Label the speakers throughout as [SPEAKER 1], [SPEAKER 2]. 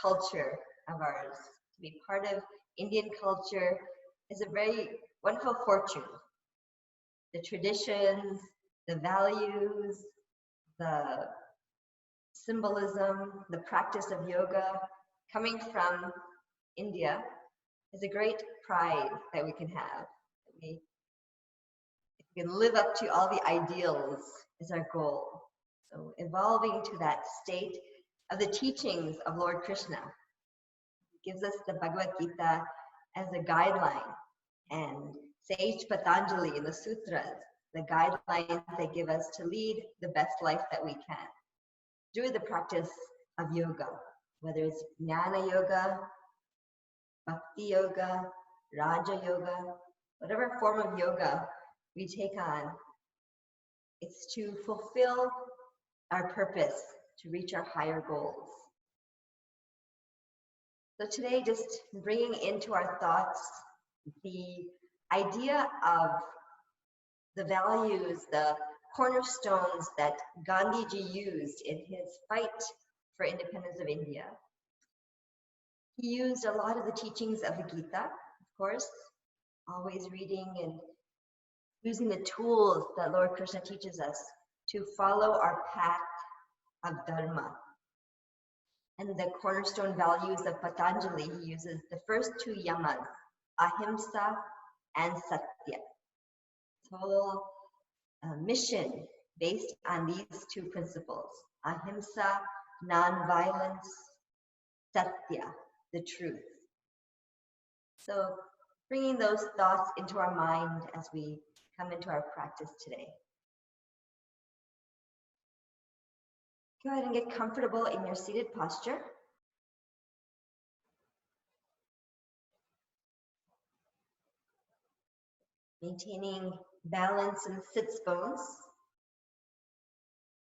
[SPEAKER 1] culture of ours. To be part of Indian culture is a very wonderful fortune. The traditions, the values, the symbolism, the practice of yoga coming from India is a great pride that we can have. We can live up to all the ideals is our goal. So evolving to that state of the teachings of Lord Krishna. He gives us the Bhagavad Gita as a guideline, and Sage Patanjali in the sutras, the guidelines they give us to lead the best life that we can through the practice of yoga, whether it's Jnana Yoga, Bhakti Yoga, Raja Yoga, whatever form of yoga we take on, it's to fulfill our purpose, to reach our higher goals. So today, just bringing into our thoughts the idea of the values, the cornerstones that Gandhiji used in his fight for independence of India. He used a lot of the teachings of the Gita, of course, always reading and using the tools that Lord Krishna teaches us to follow our path of Dharma. And the cornerstone values of Patanjali, he uses the first two yamas, ahimsa and satya. His whole mission based on these two principles, ahimsa, non-violence, satya, the truth. So bringing those thoughts into our mind as we come into our practice today. Go ahead and get comfortable in your seated posture. Maintaining balance in sits bones.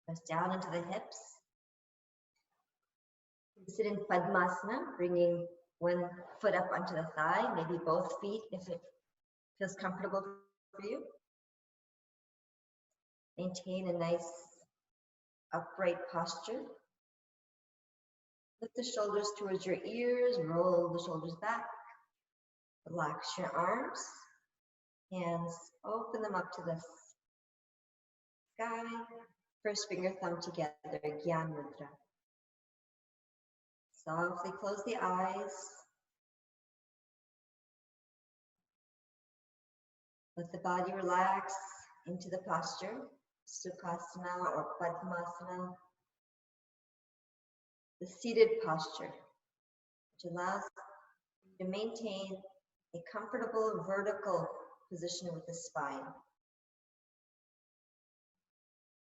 [SPEAKER 1] Press down into the hips. Sit in Padmasana, bringing one foot up onto the thigh, maybe both feet if it feels comfortable for you. Maintain a nice upright posture. Lift the shoulders towards your ears, roll the shoulders back. Relax your arms, hands, open them up to the sky. First finger, thumb together, Gyan Mudra. Softly close the eyes. Let the body relax into the posture, Sukhasana or Padmasana. The seated posture, which allows you to maintain a comfortable vertical position with the spine.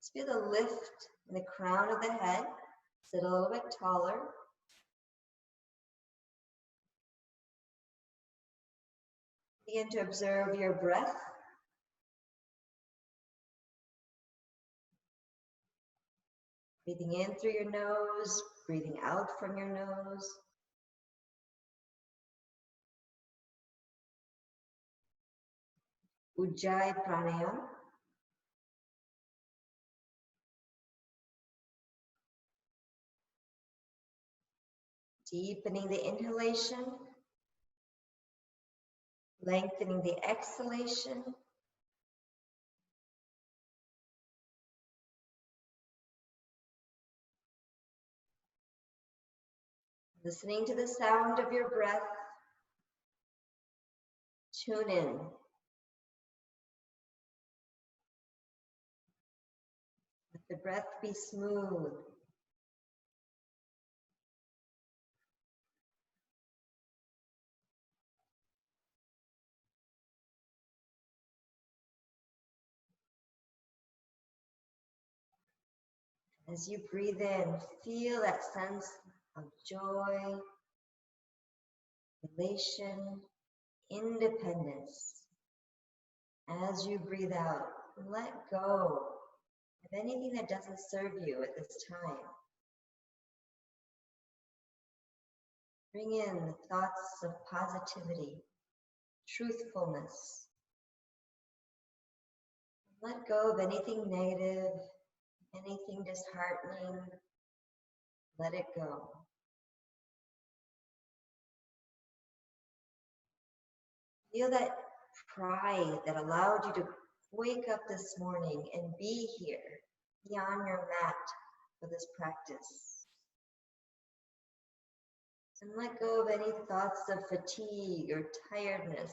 [SPEAKER 1] Just feel the lift in the crown of the head. Sit a little bit taller. Begin to observe your breath. Breathing in through your nose, breathing out from your nose. Ujjayi Pranayama. Deepening the inhalation, lengthening the exhalation. Listening to the sound of your breath. Tune in. Let the breath be smooth. As you breathe in, feel that sense of joy, elation, independence. As you breathe out, let go of anything that doesn't serve you at this time. Bring in the thoughts of positivity, truthfulness. Let go of anything negative, anything disheartening. Let it go. Feel that pride that allowed you to wake up this morning and be here, be on your mat for this practice. And let go of any thoughts of fatigue or tiredness.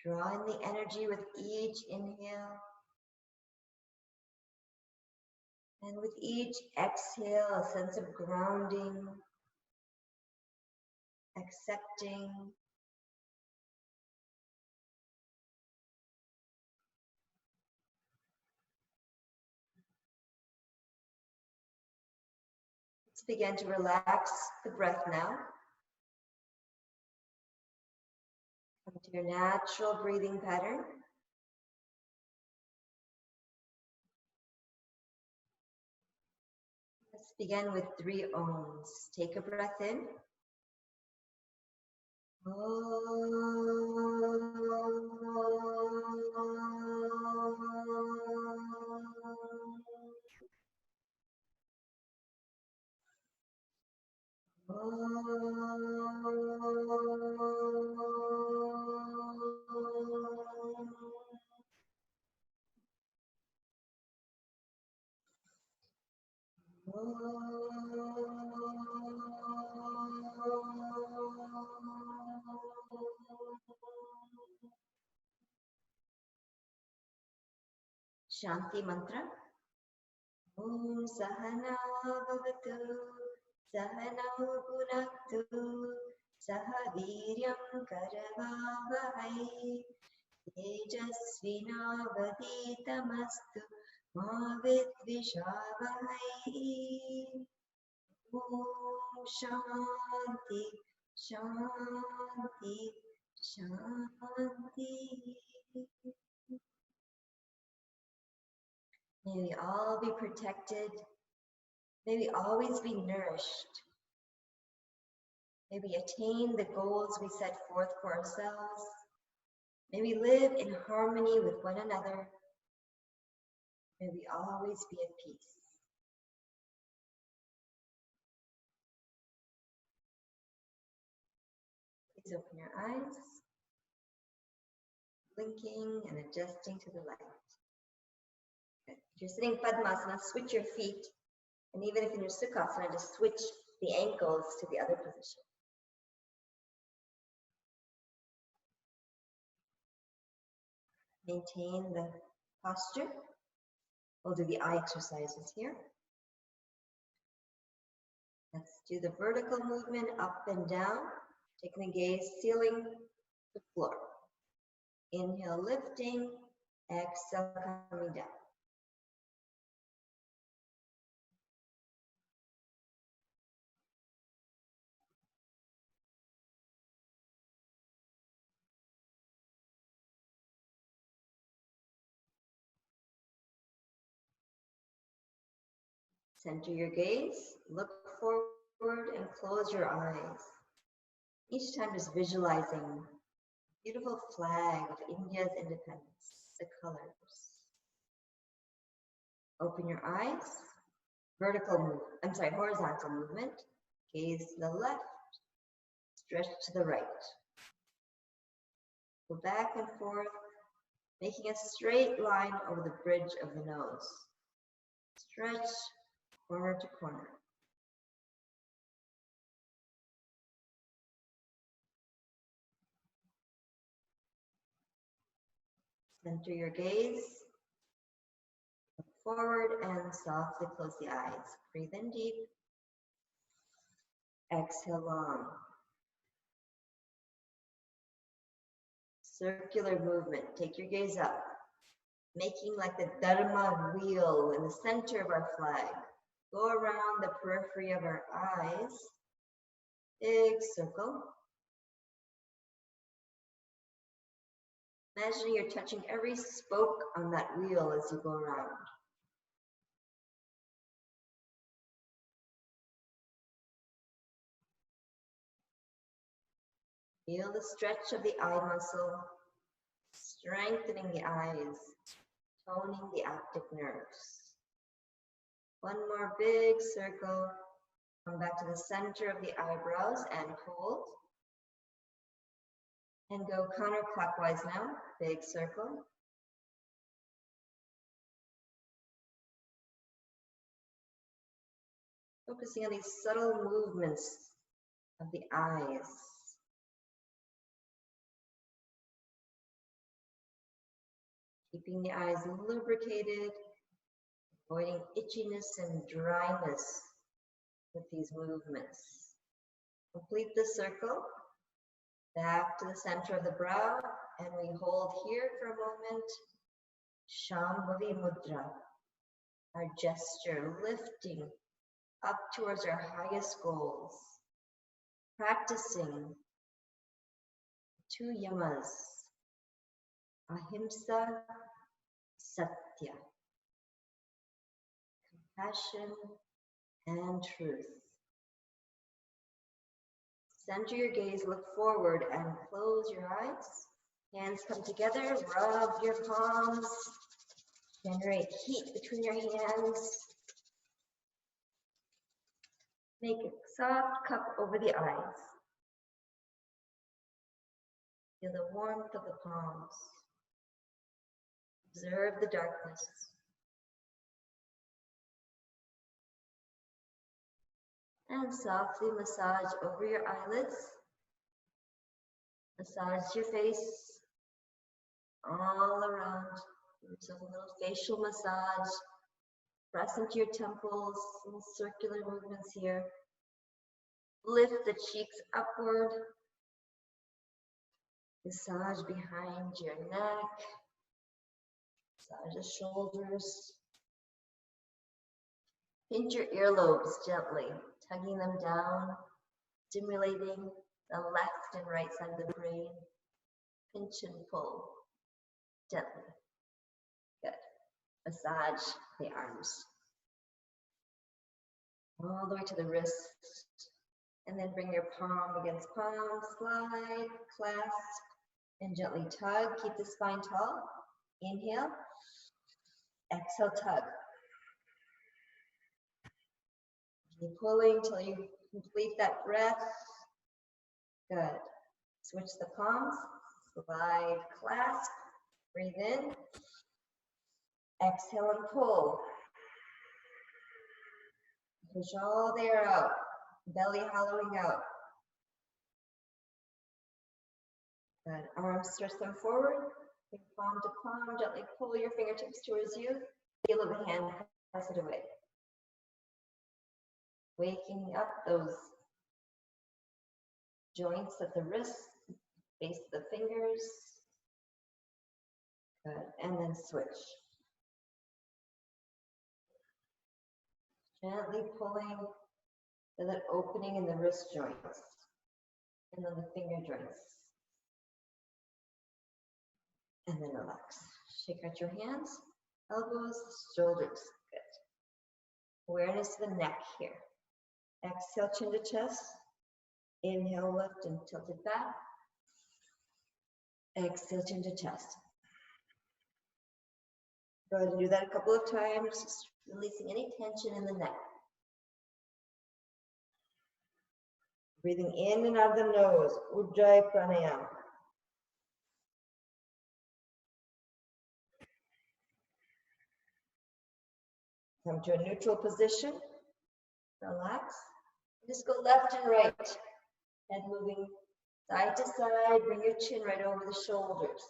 [SPEAKER 1] Draw in the energy with each inhale. And with each exhale, a sense of grounding, accepting. Let's begin to relax the breath now. Come to your natural breathing pattern. Let's begin with 3 ohms. Take a breath in. Shanti mantra. Om Sahana Bhavatu Sahanau Bhunaktu Sahaviryam Karavavahai Tejasvinavaditamastu Ma Vidvishavahai. Om Shanti Shanti Shanti. May we all be protected. May we always be nourished. May we attain the goals we set forth for ourselves. May we live in harmony with one another. May we always be at peace. Please open your eyes, blinking and adjusting to the light. Good. If you're sitting Padmasana, switch your feet. And even if in your Sukhasana, just switch the ankles to the other position. Maintain the posture. We'll do the eye exercises here. Let's do the vertical movement up and down, taking the gaze, ceiling to floor. Inhale, lifting, exhale, coming down. Center your gaze, look forward and close your eyes. Each time just visualizing the beautiful flag of India's independence, the colors. Open your eyes, horizontal movement. Gaze to the left, stretch to the right. Go back and forth, making a straight line over the bridge of the nose. Stretch corner to corner. Center your gaze. Look forward and softly close the eyes. Breathe in deep. Exhale long. Circular movement. Take your gaze up, making like the Dharma wheel in the center of our flag. Go around the periphery of our eyes. Big circle. Imagine you're touching every spoke on that wheel as you go around. Feel the stretch of the eye muscle, strengthening the eyes, toning the optic nerves. One more big circle. Come back to the center of the eyebrows and hold. And go counterclockwise now, big circle. Focusing on these subtle movements of the eyes. Keeping the eyes lubricated, avoiding itchiness and dryness with these movements. Complete the circle, back to the center of the brow, and we hold here for a moment. Shambhavi Mudra, our gesture lifting up towards our highest goals. Practicing 2 yamas, ahimsa, satya, compassion and truth. Center your gaze, look forward and close your eyes. Hands come together, rub your palms, generate heat between your hands. Make a soft cup over the eyes. Feel the warmth of the palms. Observe the darkness. And softly massage over your eyelids. Massage your face all around. Give yourself a little facial massage. Press into your temples, little circular movements here. Lift the cheeks upward. Massage behind your neck. Massage the shoulders. Pinch your earlobes gently, tugging them down, stimulating the left and right side of the brain. Pinch and pull gently. Good. Massage the arms. All the way to the wrists. And then bring your palm against palm, slide, clasp, and gently tug. Keep the spine tall. Inhale. Exhale, tug. Keep pulling till you complete that breath. Good. Switch the palms. Slide, clasp. Breathe in. Exhale and pull. Push all the air out. Belly hollowing out. Good. Arms stretch them forward. Bring palm to palm. Gently pull your fingertips towards you. Feel of the hand, press it away. Waking up those joints at the wrists, base of the fingers. Good. And then switch. Gently pulling to that opening in the wrist joints and then the finger joints. And then relax. Shake out your hands, elbows, shoulders. Good. Awareness to the neck here. Exhale, chin to chest. Inhale, lift and tilt it back. Exhale, chin to chest. Go ahead and do that a couple of times, just releasing any tension in the neck. Breathing in and out of the nose, Ujjayi Pranayama. Come to a neutral position. Relax. Just go left and right. Head moving side to side. Bring your chin right over the shoulders.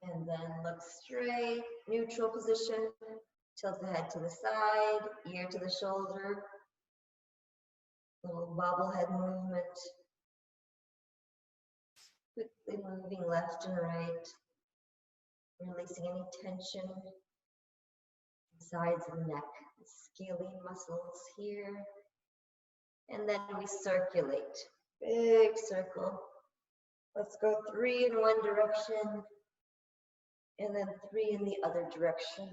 [SPEAKER 1] And then look straight, neutral position. Tilt the head to the side, ear to the shoulder. Little bobblehead movement. Quickly moving left and right. Releasing any tension. Sides of the neck, scalene muscles here. And then we circulate. Big circle. Let's go 3 in one direction. And then 3 in the other direction.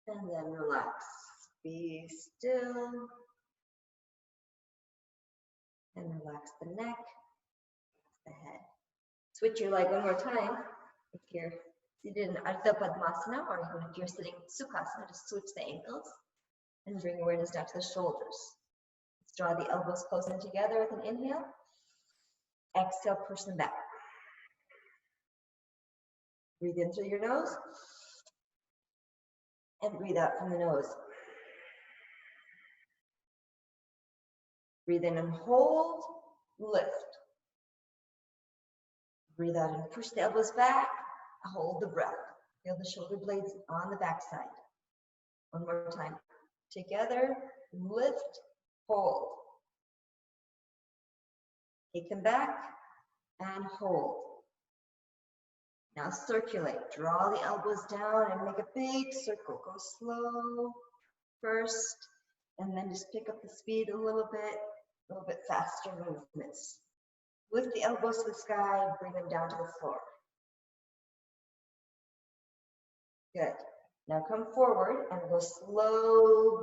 [SPEAKER 1] And then relax. Be still. And relax the neck, the head. Switch your leg one more time. If you're seated in Ardha Padmasana, or even if you're sitting Sukhasana, just switch the ankles and bring awareness down to the shoulders. Let's draw the elbows close in together with an inhale. Exhale, push them back. Breathe in through your nose and breathe out from the nose. Breathe in and hold, lift. Breathe out and push the elbows back, hold the breath. Feel the shoulder blades on the back side. One more time. Together, lift, hold. Take them back and hold. Now circulate. Draw the elbows down and make a big circle. Go slow first, and then just pick up the speed a little bit faster movements. Lift the elbows to the sky, bring them down to the floor. Good. Now come forward and go slow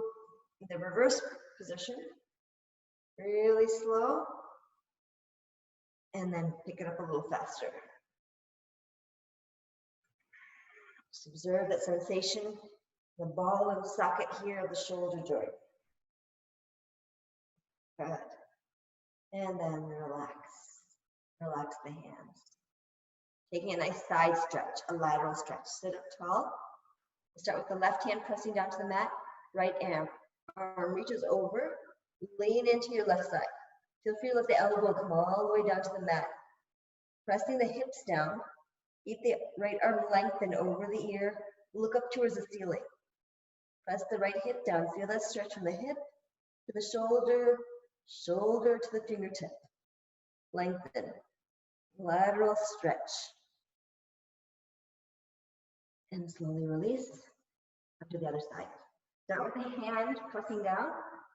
[SPEAKER 1] in the reverse position. Really slow. And then pick it up a little faster. Just observe that sensation, the ball and socket here of the shoulder joint. Good. And then relax. Relax the hands. Taking a nice side stretch, a lateral stretch. Sit up tall. Start with the left hand pressing down to the mat. Right arm reaches over. Lean into your left side. Feel free to let the elbow come all the way down to the mat. Pressing the hips down. Keep the right arm lengthened over the ear. Look up towards the ceiling. Press the right hip down. Feel that stretch from the hip to the shoulder, shoulder to the fingertip. Lengthen. Lateral stretch. And slowly release up to the other side. Start with the hand pressing down.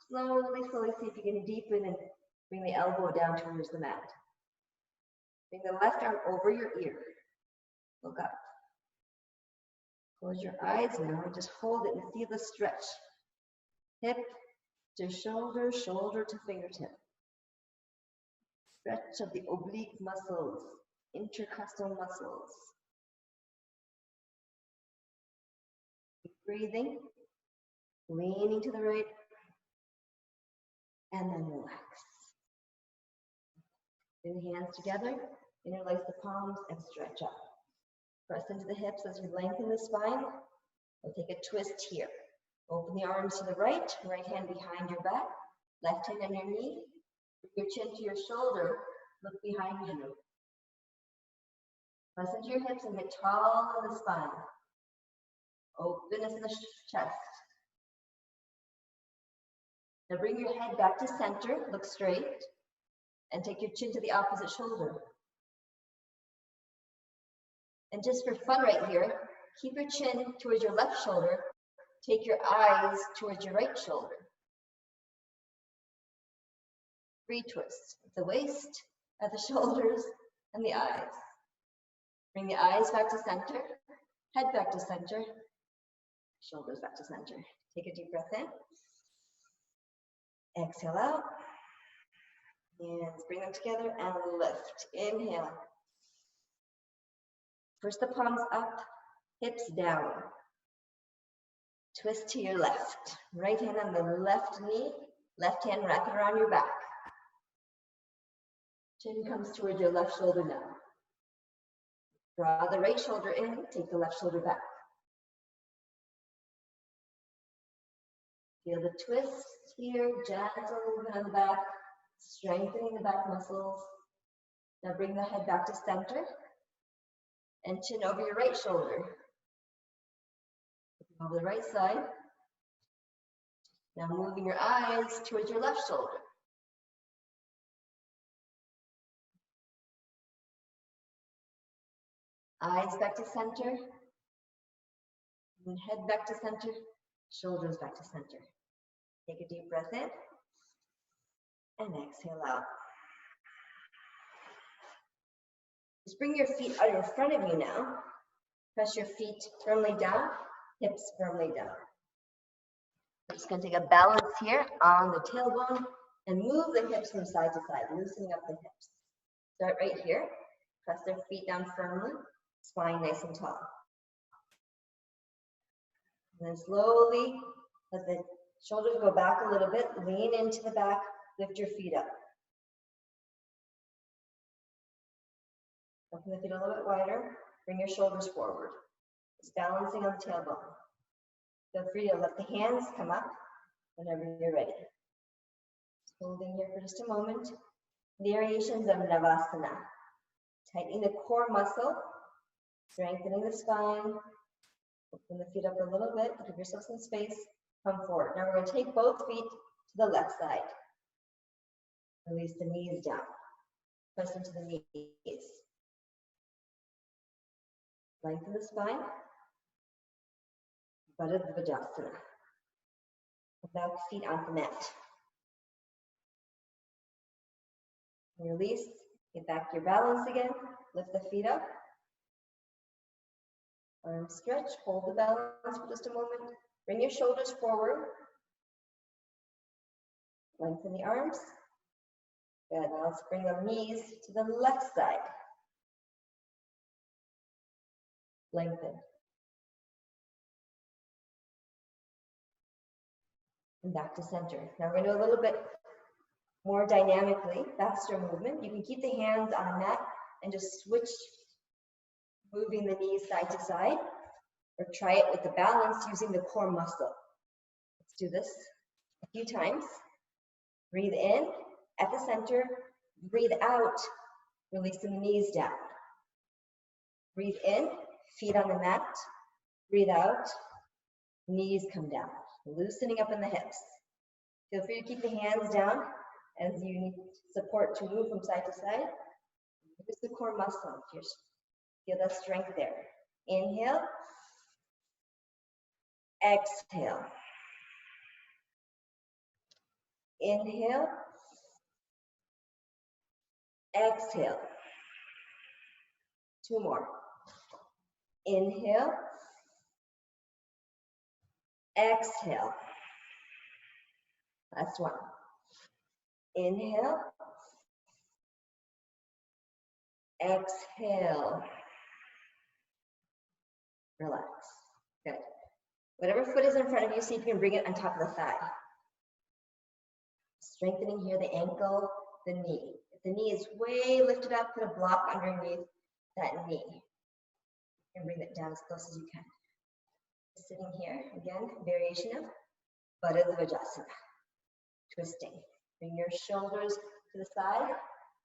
[SPEAKER 1] Slowly, slowly see if you can deepen and bring the elbow down towards the mat. Bring the left arm over your ear. Look up. Close your eyes now and just hold it and feel the stretch. Hip to shoulder, shoulder to fingertip. Stretch of the oblique muscles, intercostal muscles. Keep breathing, leaning to the right, and then relax. Bring the hands together, interlace the palms, and stretch up. Press into the hips as you lengthen the spine. We'll take a twist here. Open the arms to the right, right hand behind your back, left hand on your knee. Bring your chin to your shoulder, look behind you. Press into your hips and get tall in the spine. Openness in the chest. Now bring your head back to center, look straight, and take your chin to the opposite shoulder. And just for fun right here, keep your chin towards your left shoulder, take your eyes towards your right shoulder. Retwist the waist, at the shoulders, and the eyes. Bring the eyes back to center, head back to center, shoulders back to center. Take a deep breath in. Exhale out. Hands bring them together and lift. Inhale. Push the palms up, hips down. Twist to your left. Right hand on the left knee, left hand wrap it around your back. Chin comes towards your left shoulder now. Draw the right shoulder in, take the left shoulder back. Feel the twist here, gentle movement on the back, strengthening the back muscles. Now bring the head back to center and chin over your right shoulder. Over the right side. Now moving your eyes towards your left shoulder. Eyes back to center. And head back to center. Shoulders back to center. Take a deep breath in. And exhale out. Just bring your feet out in front of you now. Press your feet firmly down, hips firmly down. We're just going to take a balance here on the tailbone and move the hips from side to side, loosening up the hips. Start right here. Press their feet down firmly. spine nice and tall. And then slowly let the shoulders go back a little bit, lean into the back, lift your feet up. Open the feet a little bit wider, bring your shoulders forward. Just balancing on the tailbone. Feel free to let the hands come up whenever you're ready. Just holding here for just a moment. Variations of Navasana. Tightening the core muscle, strengthening the spine. Open the feet up a little bit, give yourself some space. Come forward. Now we're going to take both feet to the left side. Release the knees down. Press into the knees. Lengthen the spine. Baddha Dvajasana. Back feet onto the mat. Release. Get back to your balance again. Lift the feet up. Arms stretch. Hold the balance for just a moment. Bring your shoulders forward. Lengthen the arms. Good. Now let's bring the knees to the left side. Lengthen. And back to center. Now we're going to do a little bit more dynamically, faster movement. You can keep the hands on the mat and just switch, moving the knees side to side, or try it with the balance using the core muscle. Let's do this a few times. Breathe in at the center, breathe out, releasing the knees down. Breathe in, feet on the mat, breathe out, knees come down, loosening up in the hips. Feel free to keep the hands down as you need support to move from side to side. Use the core muscle. Feel that strength there. Inhale. Exhale. Inhale. Exhale. Two more. Inhale. Exhale. Last one. Inhale. Exhale. Relax. Good. Whatever foot is in front of you, see if you can bring it on top of the thigh. Strengthening here the ankle, the knee. If the knee is way lifted up, put a block underneath that knee. And bring it down as close as you can. Sitting here, again, variation of Baddha Dvajasana. Twisting. Bring your shoulders to the side.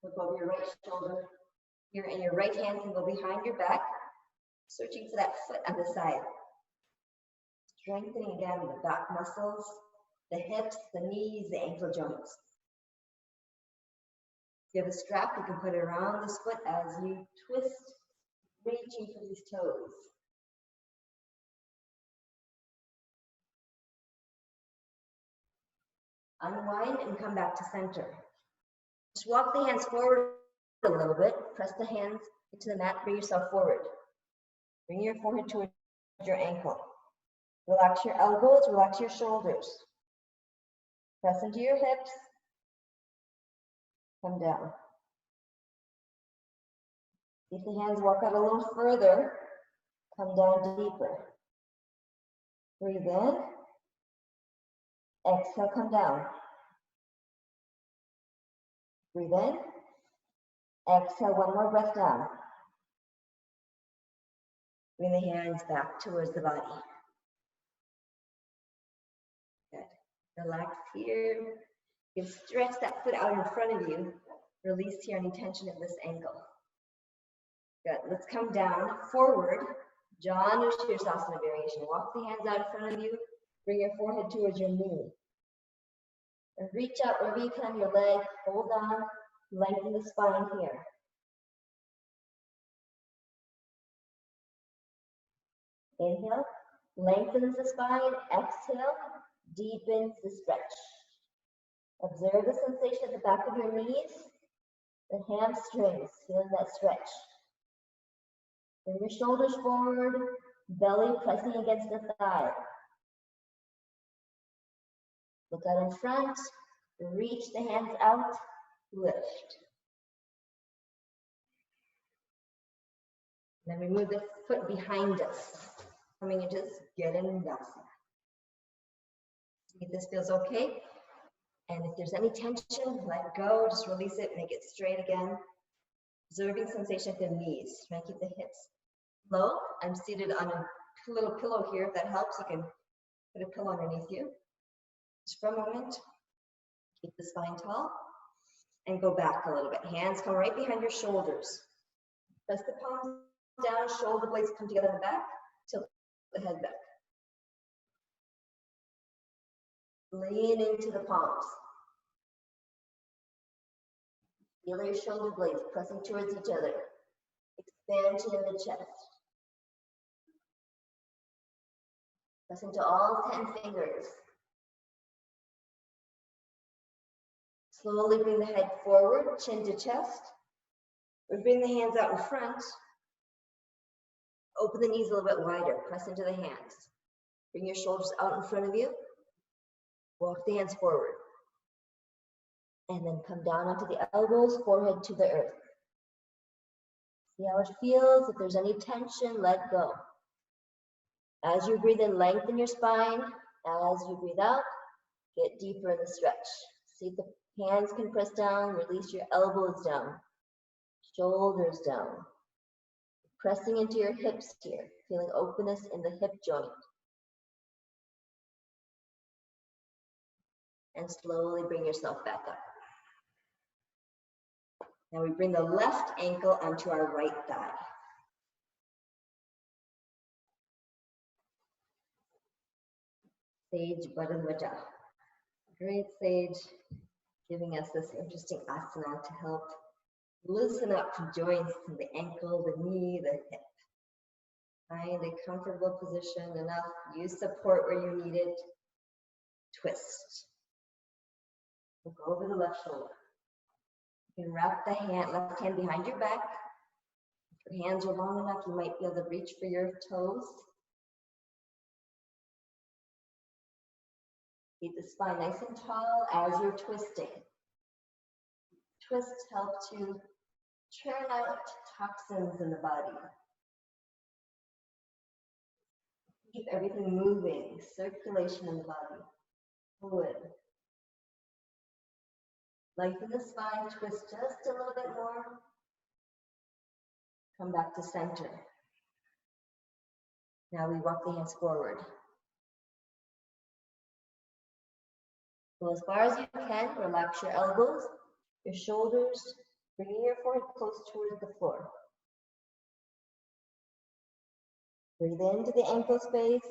[SPEAKER 1] Look over your right shoulder here, and your right hand can go behind your back, searching for that foot on the side. Strengthening again the back muscles, the hips, the knees, the ankle joints. If you have a strap, you can put it around this foot as you twist, reaching for these toes. Unwind and come back to center. Just walk the hands forward a little bit. Press the hands into the mat. Bring yourself forward. Bring your forehead towards your ankle. Relax your elbows. Relax your shoulders. Press into your hips. Come down. If the hands walk out a little further, come down deeper. Breathe in. Exhale, come down. Breathe in. Exhale, one more breath down. Bring the hands back towards the body. Good. Relax here. You can stretch that foot out in front of you. Release here any tension of this ankle. Good. Let's come down, forward. Janu Sirsasana variation. Walk the hands out in front of you. Bring your forehead towards your knee. And reach out wherever you can, your leg. Hold on. Lengthen the spine here. Inhale. Lengthens the spine. Exhale. Deepens the stretch. Observe the sensation at the back of your knees. The hamstrings. Feeling that stretch. Bring your shoulders forward. Belly pressing against the thigh. Look out in front, reach the hands out, lift. Then we move the foot behind us, coming into Skirindasana. See if this feels okay. And if there's any tension, let go, just release it, make it straight again. Observing sensation at the knees. Try and keep the hips low. I'm seated on a little pillow here. If that helps, you can put a pillow underneath you. Just for a moment. Keep the spine tall. And go back a little bit. Hands come right behind your shoulders. Press the palms down, shoulder blades come together in the back. Tilt the head back. Lean into the palms. Feel your shoulder blades pressing towards each other. Expansion in the chest. Press into all 10 fingers. Slowly bring the head forward, chin to chest. Or bring the hands out in front. Open the knees a little bit wider. Press into the hands. Bring your shoulders out in front of you. Walk the hands forward. And then come down onto the elbows, forehead to the earth. See how it feels. If there's any tension, let go. As you breathe in, lengthen your spine. As you breathe out, get deeper in the stretch. See if the hands can press down. Release your elbows down. Shoulders down. Pressing into your hips here. Feeling openness in the hip joint. And slowly bring yourself back up. Now we bring the left ankle onto our right thigh. Sage Baddha. Great sage, giving us this interesting asana to help loosen up joints in the ankle, the knee, the hip. Find a comfortable position, enough. Use support where you need it. Twist. Look over the left shoulder. You can wrap the left hand behind your back. If your hands are long enough, you might be able to reach for your toes. Keep the spine nice and tall as you're twisting. Twists help to churn out toxins in the body. Keep everything moving, circulation in the body, fluid. Lengthen the spine, twist just a little bit more. Come back to center. Now we walk the hands forward. Go as far as you can, relax your elbows, your shoulders, bringing your forehead close towards the floor. Breathe into the ankle space,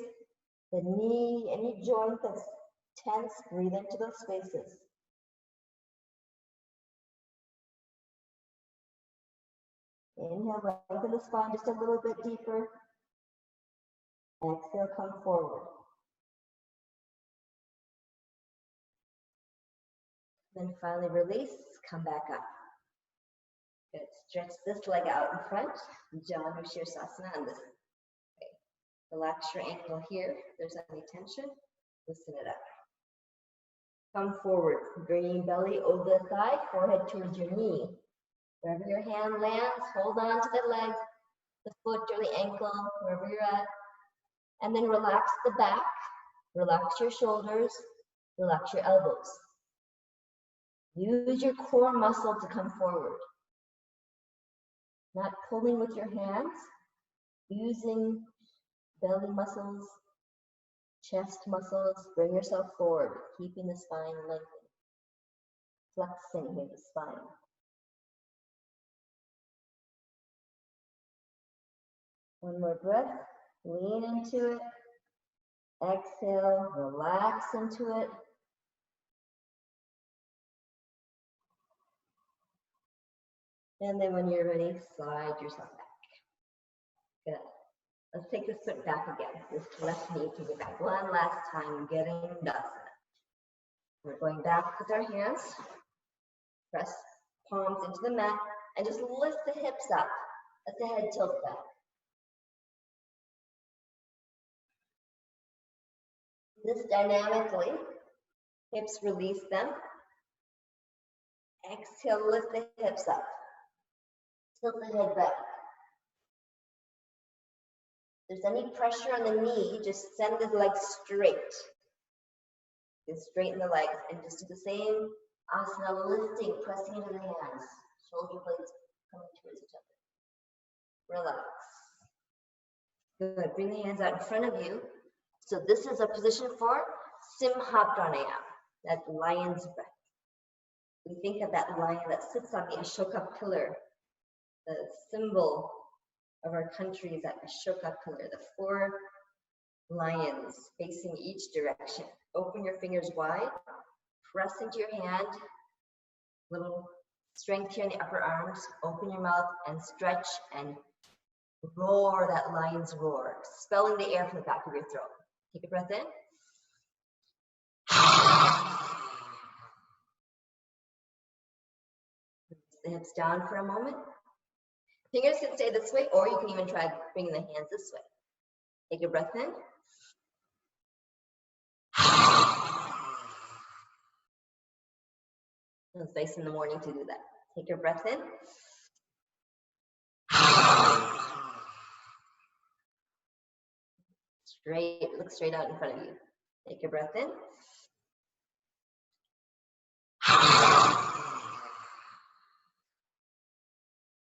[SPEAKER 1] the knee, any joint that's tense, breathe into those spaces. Inhale, lengthen the spine just a little bit deeper. Exhale, come forward. Then finally release, come back up. Good. Stretch this leg out in front. Janu Sirsasana on this. Okay. Relax your ankle here. If there's any tension, loosen it up. Come forward, bringing belly over the thigh, forehead towards your knee. Wherever your hand lands, hold on to the leg, the foot or the ankle, wherever you're at. And then relax the back, relax your shoulders, relax your elbows. Use your core muscle to come forward. Not pulling with your hands, using belly muscles, chest muscles, bring yourself forward, keeping the spine lengthened. Flexing here the spine. One more breath, lean into it. Exhale, relax into it. And then when you're ready, slide yourself back. Good. Let's take this foot back again. This left knee, take it back one last time, getting done. We're going back with our hands. Press palms into the mat and just lift the hips up. Let the head tilt back. This dynamically, hips release them. Exhale, lift the hips up. Tilt the head back. there's any pressure on the knee, just send the legs straight. Just straighten the legs and just do the same asana, lifting, pressing into the hands. Shoulder blades coming towards each other. Relax. Good. Bring the hands out in front of you. So this is a position for Simha Pranayama, that lion's breath. We think of that lion that sits on the Ashoka pillar. The symbol of our country is that Ashoka pillar, the 4 lions facing each direction. Open your fingers wide, press into your hand, little strength here in the upper arms, open your mouth and stretch and roar that lion's roar, expelling the air from the back of your throat. Take a breath in. The hips down for a moment. Fingers can stay this way, or you can even try bringing the hands this way. Take a breath in. It's nice in the morning to do that. Take your breath in. Straight, look straight out in front of you. Take your breath in.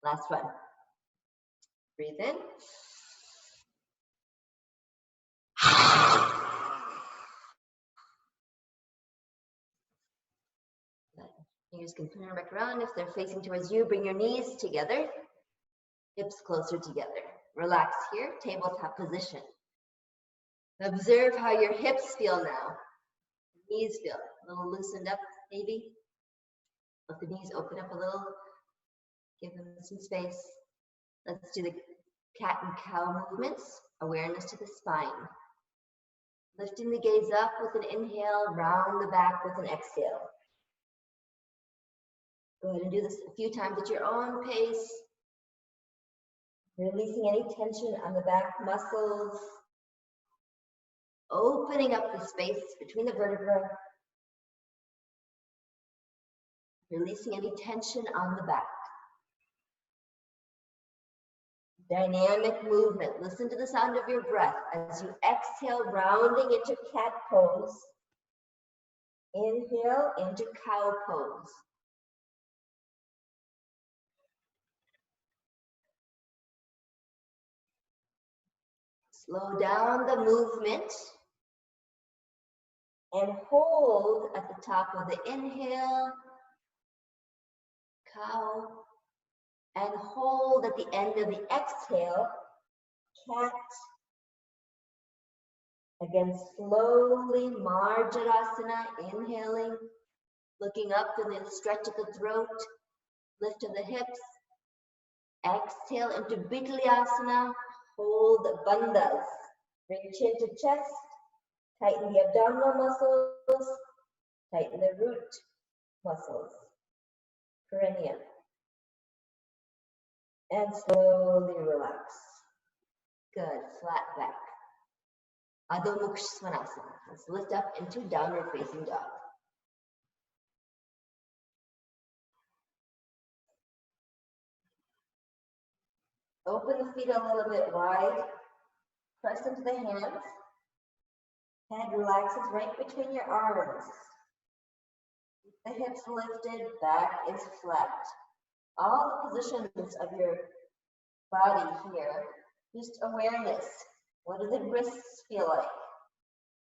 [SPEAKER 1] Last one. Breathe in. Fingers can turn back around. If they're facing towards you, bring your knees together, hips closer together. Relax here, tabletop position. Observe how your hips feel now. Knees feel a little loosened up, maybe. Let the knees open up a little. Give them some space. Let's do the cat and cow movements. Awareness to the spine. Lifting the gaze up with an inhale, round the back with an exhale. Go ahead and do this a few times at your own pace. Releasing any tension on the back muscles. Opening up the space between the vertebrae. Releasing any tension on the back. Dynamic movement. Listen to the sound of your breath as you exhale, rounding into cat pose. Inhale into cow pose. Slow down the movement and hold at the top of the inhale, cow, and hold at the end of the exhale, cat. Again, slowly, Marjarasana, inhaling, looking up and then stretch at the throat, lift of the hips. Exhale into Bitalyasana, hold bandhas. Bring chin to chest, tighten the abdominal muscles, tighten the root muscles, perineum. And slowly relax. Good, flat back. Adho Mukha Svanasana. Let's lift up into downward facing dog. Open the feet a little bit wide. Press into the hands. Head relaxes right between your arms. Keep the hips lifted, back is flat. All the positions of your body here, just awareness. What do the wrists feel like?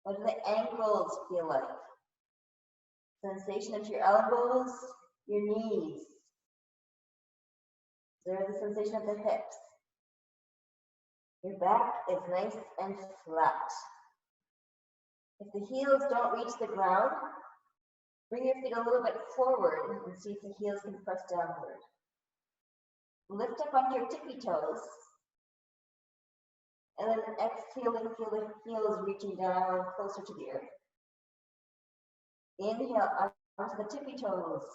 [SPEAKER 1] What do the ankles feel like? Sensation of your elbows, your knees. Observe the sensation of the hips. Your back is nice and flat. If the heels don't reach the ground, bring your feet a little bit forward and see if the heels can press downward. Lift up onto your tippy toes. And then exhale and feel the heels reaching down closer to the earth. Inhale onto the tippy toes.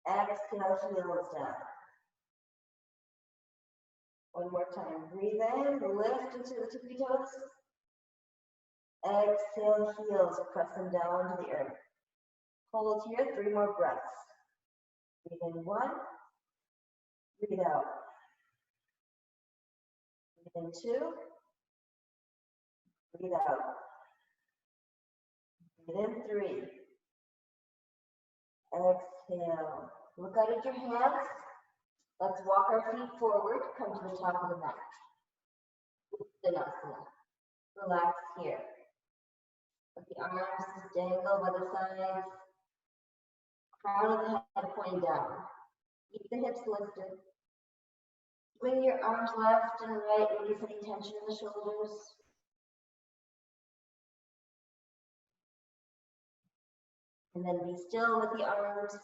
[SPEAKER 1] Exhale, heels down. One more time. Breathe in, lift into the tippy toes. Exhale, heels, press them down to the earth. Hold here, 3 more breaths. Breathe in 1. Breathe out. Breathe in 2. Breathe out. Breathe in 3. Exhale. Look out at your hands. Let's walk our feet forward. Come to the top of the mat. Uttanasana. Relax here. Let the arms just dangle by the sides. Crown of the head pointing down. Keep the hips lifted. Swing your arms left and right. Release any tension in the shoulders. And then be still with the arms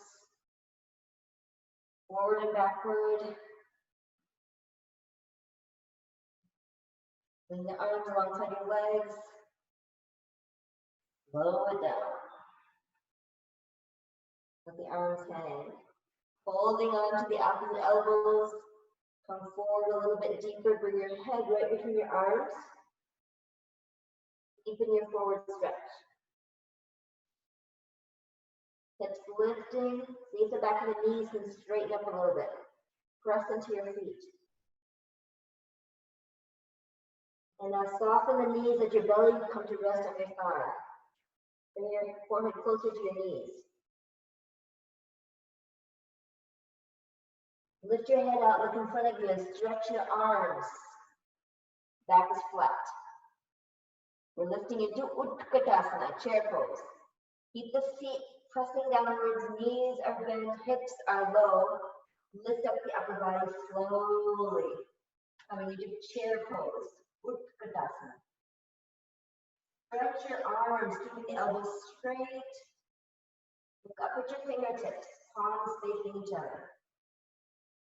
[SPEAKER 1] forward and backward. Bring the arms alongside your legs. Slow it down. Let the arms hang. Holding on to the opposite elbows. Come forward a little bit deeper. Bring your head right between your arms. Deepen your forward stretch. Hips lifting. See if the back of the knees can straighten up a little bit. Press into your feet. And now soften the knees, let your belly come to rest on your thigh. Bring your forehead closer to your knees. Lift your head out, look in front of you, and stretch your arms. Back is flat. We're lifting into Utkatasana, chair pose. Keep the feet pressing downwards, knees are bent, hips are low. Lift up the upper body slowly. Coming into chair pose, Utkatasana. Stretch your arms, keeping the elbows straight. Look up at your fingertips, palms facing each other.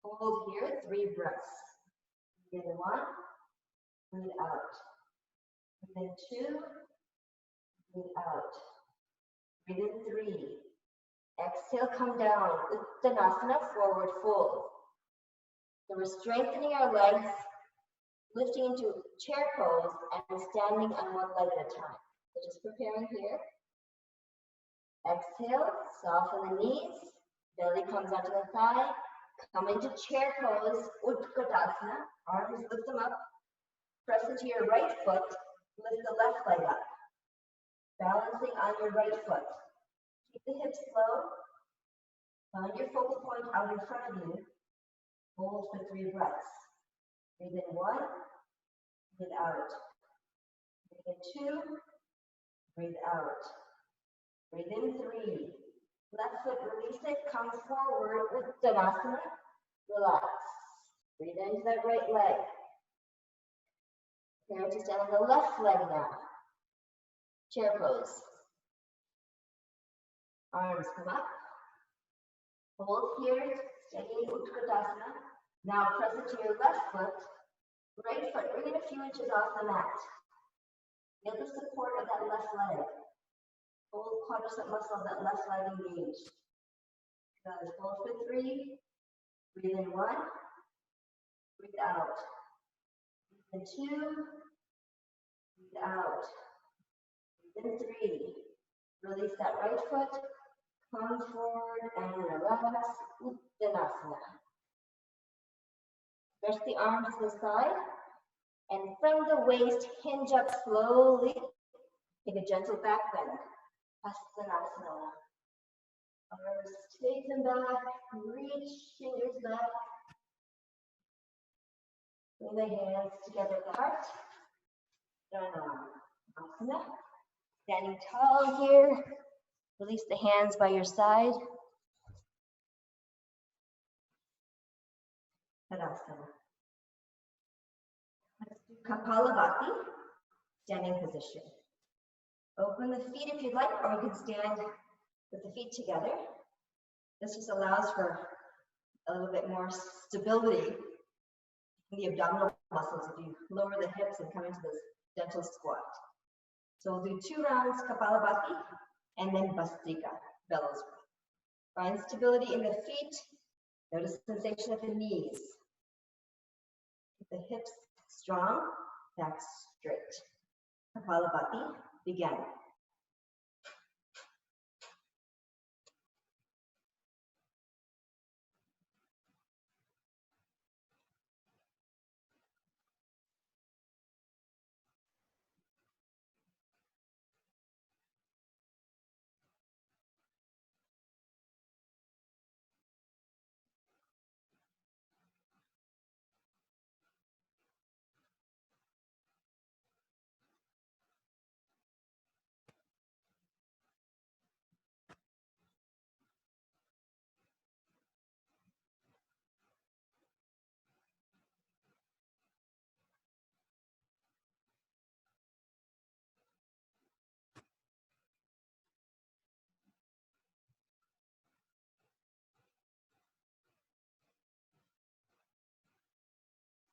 [SPEAKER 1] Hold here, 3 breaths. Breathe in 1, breathe out. Breathe in 2, breathe out. Breathe in 3. Exhale, come down. Uttanasana, forward fold. So we're strengthening our legs, lifting into chair pose, and standing on one leg at a time. So just preparing here. Exhale, soften the knees, belly comes onto the thigh. Come into chair pose, Utkatasana. Arms, lift them up. Press into your right foot. Lift the left leg up. Balancing on your right foot. Keep the hips low. Find your focal point out in front of you. Hold for 3 breaths. Breathe in 1. Breathe out. Breathe in 2. Breathe out. Breathe in 3. Left foot, release it, come forward, Uttanasana, relax. Breathe into that right leg. Prepare to stand on the left leg now. Chair pose. Arms come up. Hold here, steady Utkatasana. Now press into your left foot. Right foot, bring it a few inches off the mat. Get the support of that left leg. Hold quadricep muscle, that left leg engaged. Good. Hold for 3. Breathe in 1. Breathe out. Breathe in 2. Breathe out. Breathe in 3. Release that right foot. Come forward and relax. Uttanasana. Stretch the arms to the side. And from the waist, hinge up slowly. Take a gentle back bend. Hastanasana. Arms, take them back, reach fingers back. Bring the hands together at the heart. Asana. Standing tall here. Release the hands by your side. Tadasana. Let's do Kapalabhati, standing position. Open the feet if you'd like, or you can stand with the feet together. This just allows for a little bit more stability in the abdominal muscles if you lower the hips and come into this gentle squat. So we'll do 2 rounds Kapalabhati and then Bhastrika, bellows. Find stability in the feet. Notice sensation at the knees. Keep the hips strong, back straight. Kapalabhati, begin.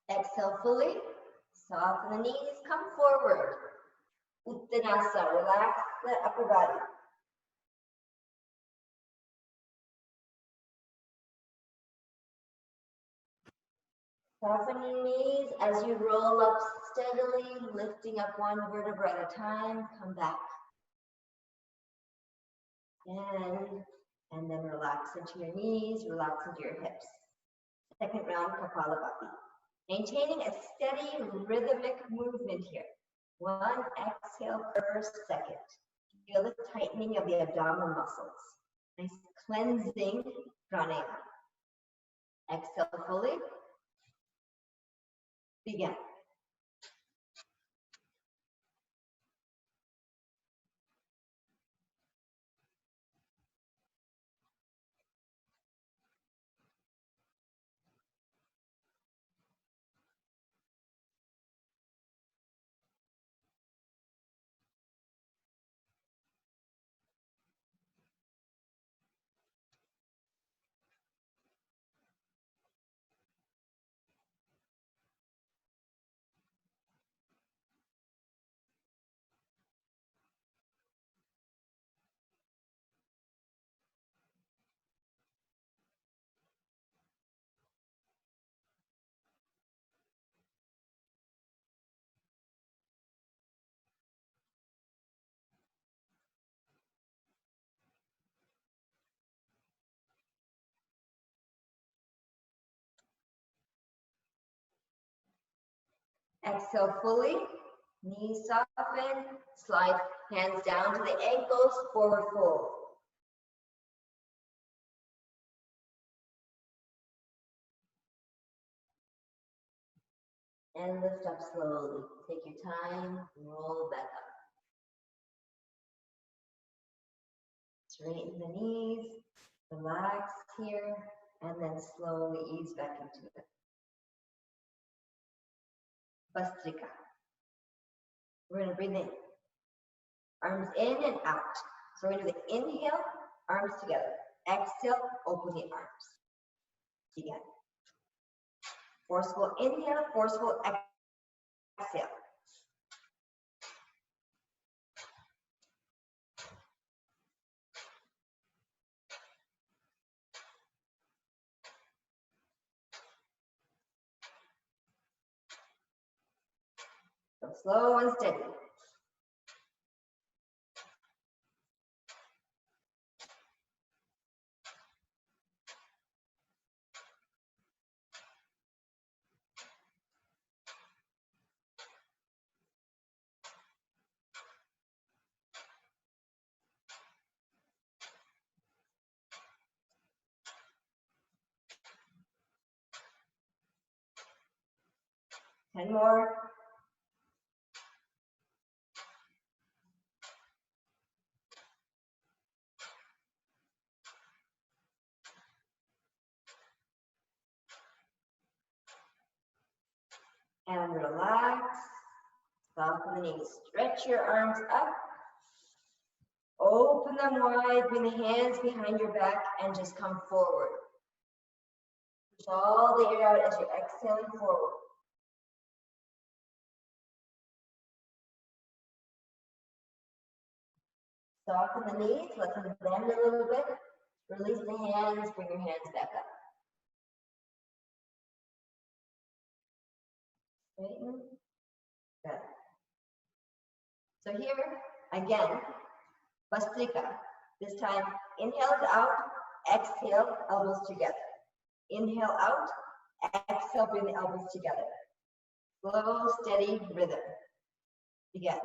[SPEAKER 1] Exhale fully. Soften the knees, come forward. Uttanasana, relax the upper body. Soften your knees as you roll up steadily, lifting up one vertebra at a time. Come back. And then relax into your knees, relax into your hips. Second round, Kapalabhati. Maintaining a steady rhythmic movement here. One exhale per second. Feel the tightening of the abdominal muscles. Nice cleansing pranayama. Exhale fully. Begin. Exhale fully. Knees soften. Slide hands down to the ankles. Forward fold. And lift up slowly. Take your time. Roll back up. Straighten the knees. Relax here. And then slowly ease back into it. Bhastrika. We're going to breathe in. Arms in and out. So we're going to do the inhale, arms together. Exhale, open the arms. Begin. Forceful inhale, forceful exhale. So slow and steady. Ten more. And relax. Soften the knees. Stretch your arms up. Open them wide. Bring the hands behind your back and just come forward. Push all the air out as you're exhaling forward. Soften the knees. Let them bend a little bit. Release the hands. Bring your hands back up. Straighten. Good. So here, again, Bhastrika. This time, inhale out, exhale, elbows together. Inhale out, exhale, bring the elbows together. Slow, steady rhythm. Begin.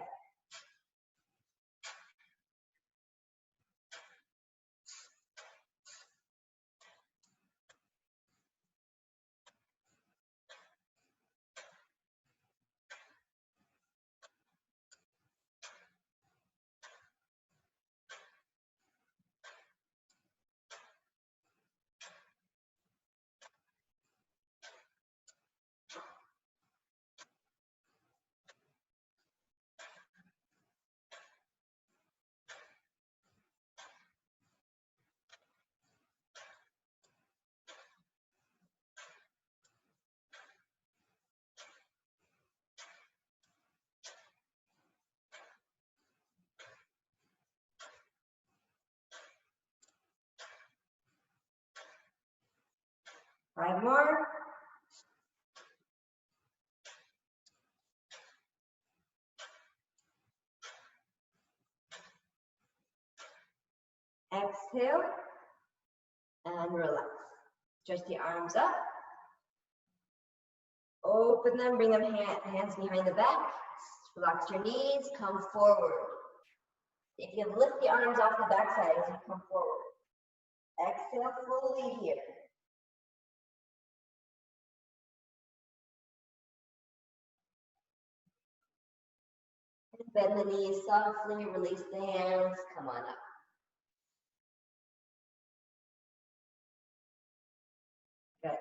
[SPEAKER 1] 5 more. Exhale and relax. Stretch the arms up. Open them, bring them hands behind the back. Relax your knees, come forward. If you lift the arms off the backside as you come forward. Exhale fully here. And bend the knees softly, release the hands, come on up. Good.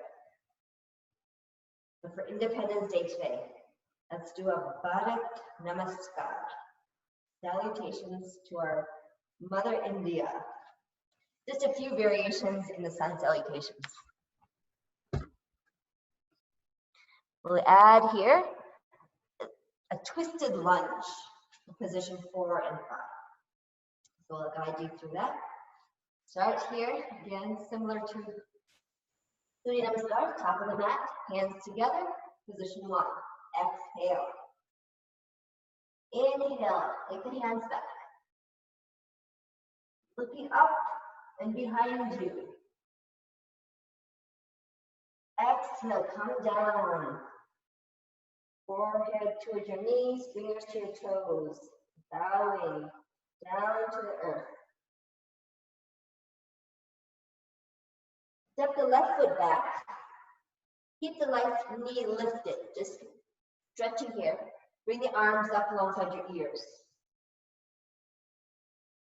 [SPEAKER 1] So for Independence Day today, let's do a Bharat Namaskar. Salutations to our Mother India. Just a few variations in the sun salutations. We'll add here a twisted lunge, position 4 and 5. So I'll guide you through that. Start here, again, similar to Surya Namaskar, top of the mat, hands together, position 1. Exhale. Inhale, take the hands back. Looking up and behind you. Exhale, come down. Forehead towards your knees, fingers to your toes. Bowing down to the earth. Step the left foot back. Keep the left knee lifted. Just stretching here. Bring the arms up alongside your ears.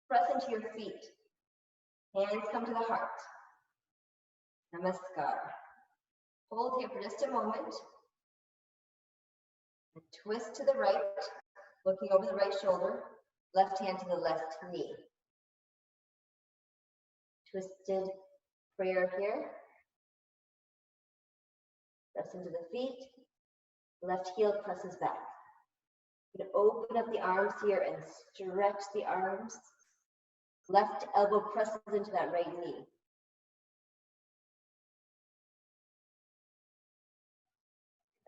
[SPEAKER 1] Press into your feet. Hands come to the heart. Namaskar. Hold here for just a moment. And twist to the right, looking over the right shoulder. Left hand to the left knee. Twisted prayer here. Press into the feet. Left heel presses back. You can open up the arms here and stretch the arms. Left elbow presses into that right knee.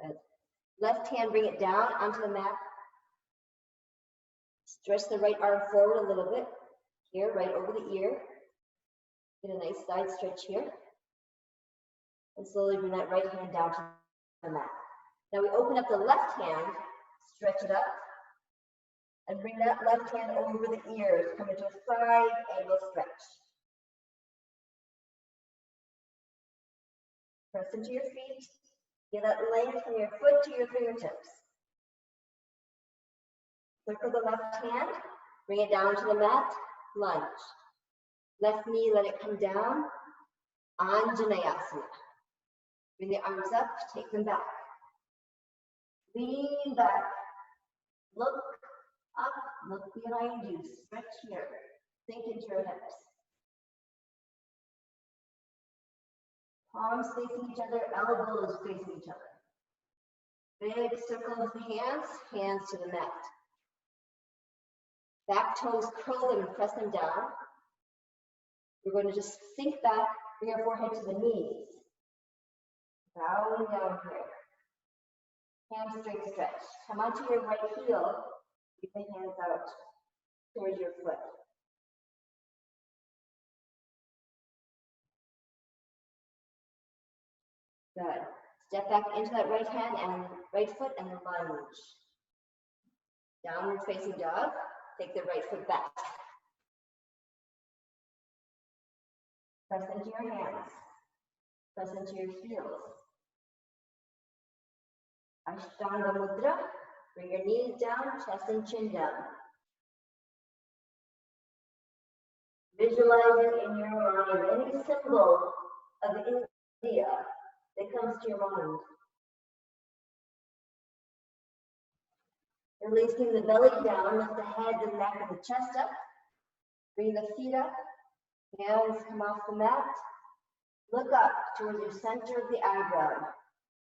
[SPEAKER 1] Good. Left hand, bring it down onto the mat. Stretch the right arm forward a little bit. Here, right over the ear. Get a nice side stretch here. And slowly bring that right hand down to the mat. Now we open up the left hand, stretch it up, and bring that left hand over the ears. Come into a side angle stretch. Press into your feet. Get that length from your foot to your fingertips. Circle the left hand, bring it down to the mat, lunge. Left knee, let it come down, Anjaneyasana. Bring the arms up, take them back. Lean back, look up, look behind you, stretch here, sink into your hips. Palms facing each other, elbows facing each other. Big circle with the hands, hands to the mat. Back toes curl them and press them down. We're going to just sink back, bring your forehead to the knees. Bowing down here. Hamstring stretch. Come onto your right heel. Keep the hands out towards your foot. Good. Step back into that right hand and right foot and lunge. Downward facing dog. Take the right foot back. Press into your hands. Press into your heels. Ashtanga Mudra. Bring your knees down, chest and chin down. Visualize in your mind any symbol of India that comes to your mind. Releasing the belly down, lift the head, the neck, and the chest up. Bring the feet up. Hands come off the mat. Look up towards your center of the eyebrow.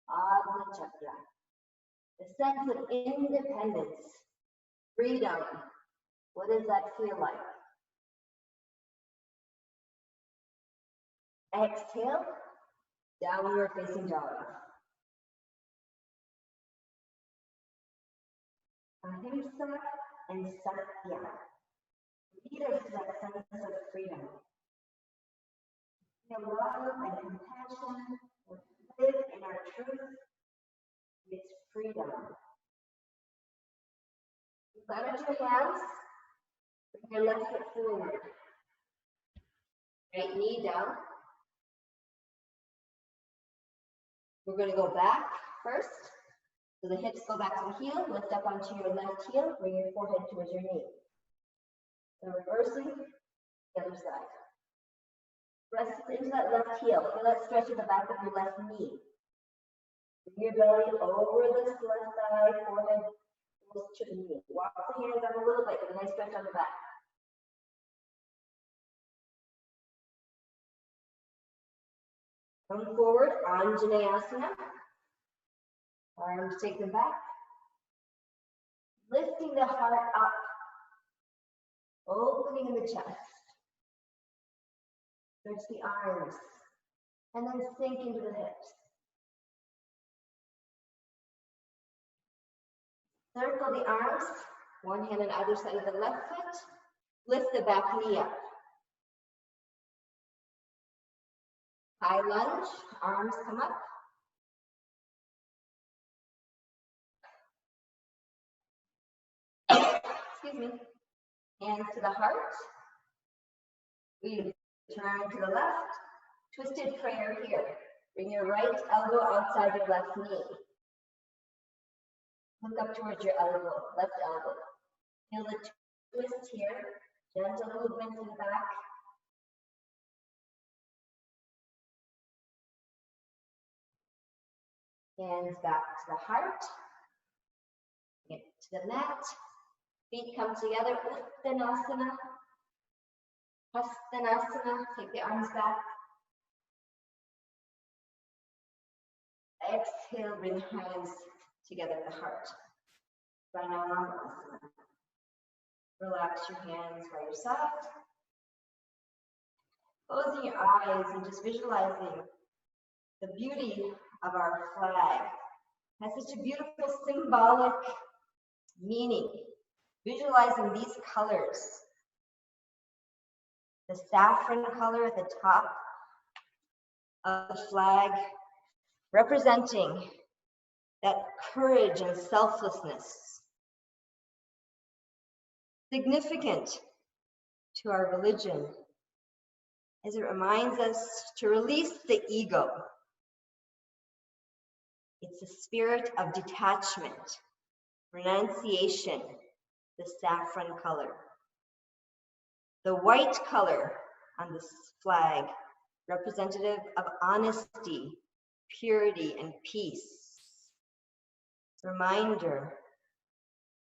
[SPEAKER 1] Ajna Chakra. The sense of independence, freedom. What does that feel like? Exhale, Downward facing dog. Ahimsa and Satya lead us to that sense of freedom. Feel love and compassion, live in our truth, it's freedom. Plant your hands, bring your left foot forward. Right knee down. We're going to go back first. So the hips go back to the heel, lift up onto your left heel, bring your forehead towards your knee. So reversing, the other side. Press into that left heel. Feel that stretch in the back of your left knee. Bring your belly over this left thigh, forehead close to the knee. Walk the hands down a little bit, get a nice stretch on the back. Come forward, Anjaneyasana. Arms take them back. Lifting the heart up. Opening in the chest. Stretch the arms. And then sink into the hips. Circle the arms. One hand on either side of the left foot. Lift the back knee up. High lunge. Arms come up. Excuse me. Hands to the heart. We turn to the left. Twisted prayer here. Bring your right elbow outside your left knee. Look up towards your elbow, left elbow. Feel the twist here. Gentle movement in the back. Hands back to the heart. Get to the mat. Feet come together. Uttanasana. Hastanasana. Take the arms back. Exhale, bring hands together at the heart. Pranayama. Relax your hands by your side. Closing your eyes and just visualizing the beauty of our flag. It has such a beautiful symbolic meaning. Visualizing these colors. The saffron color at the top of the flag, representing that courage and selflessness. Significant to our religion, as it reminds us to release the ego. It's a spirit of detachment, renunciation, the saffron color. The white color on this flag, representative of honesty, purity, and peace. Reminder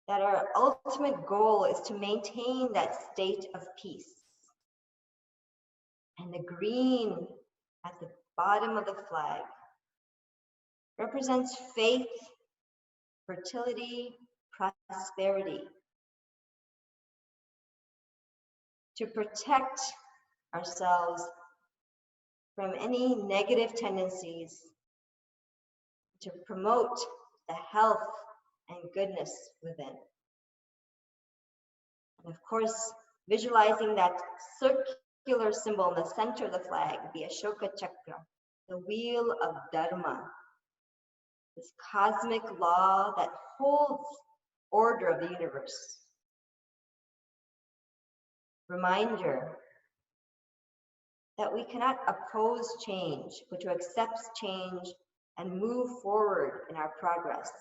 [SPEAKER 1] that our ultimate goal is to maintain that state of peace. And the green at the bottom of the flag represents faith, fertility, prosperity. To protect ourselves from any negative tendencies, to promote the health and goodness within. And of course, visualizing that circular symbol in the center of the flag, the Ashoka Chakra, the wheel of Dharma, this cosmic law that holds order of the universe. Reminder that we cannot oppose change, but to accept change and move forward in our progress.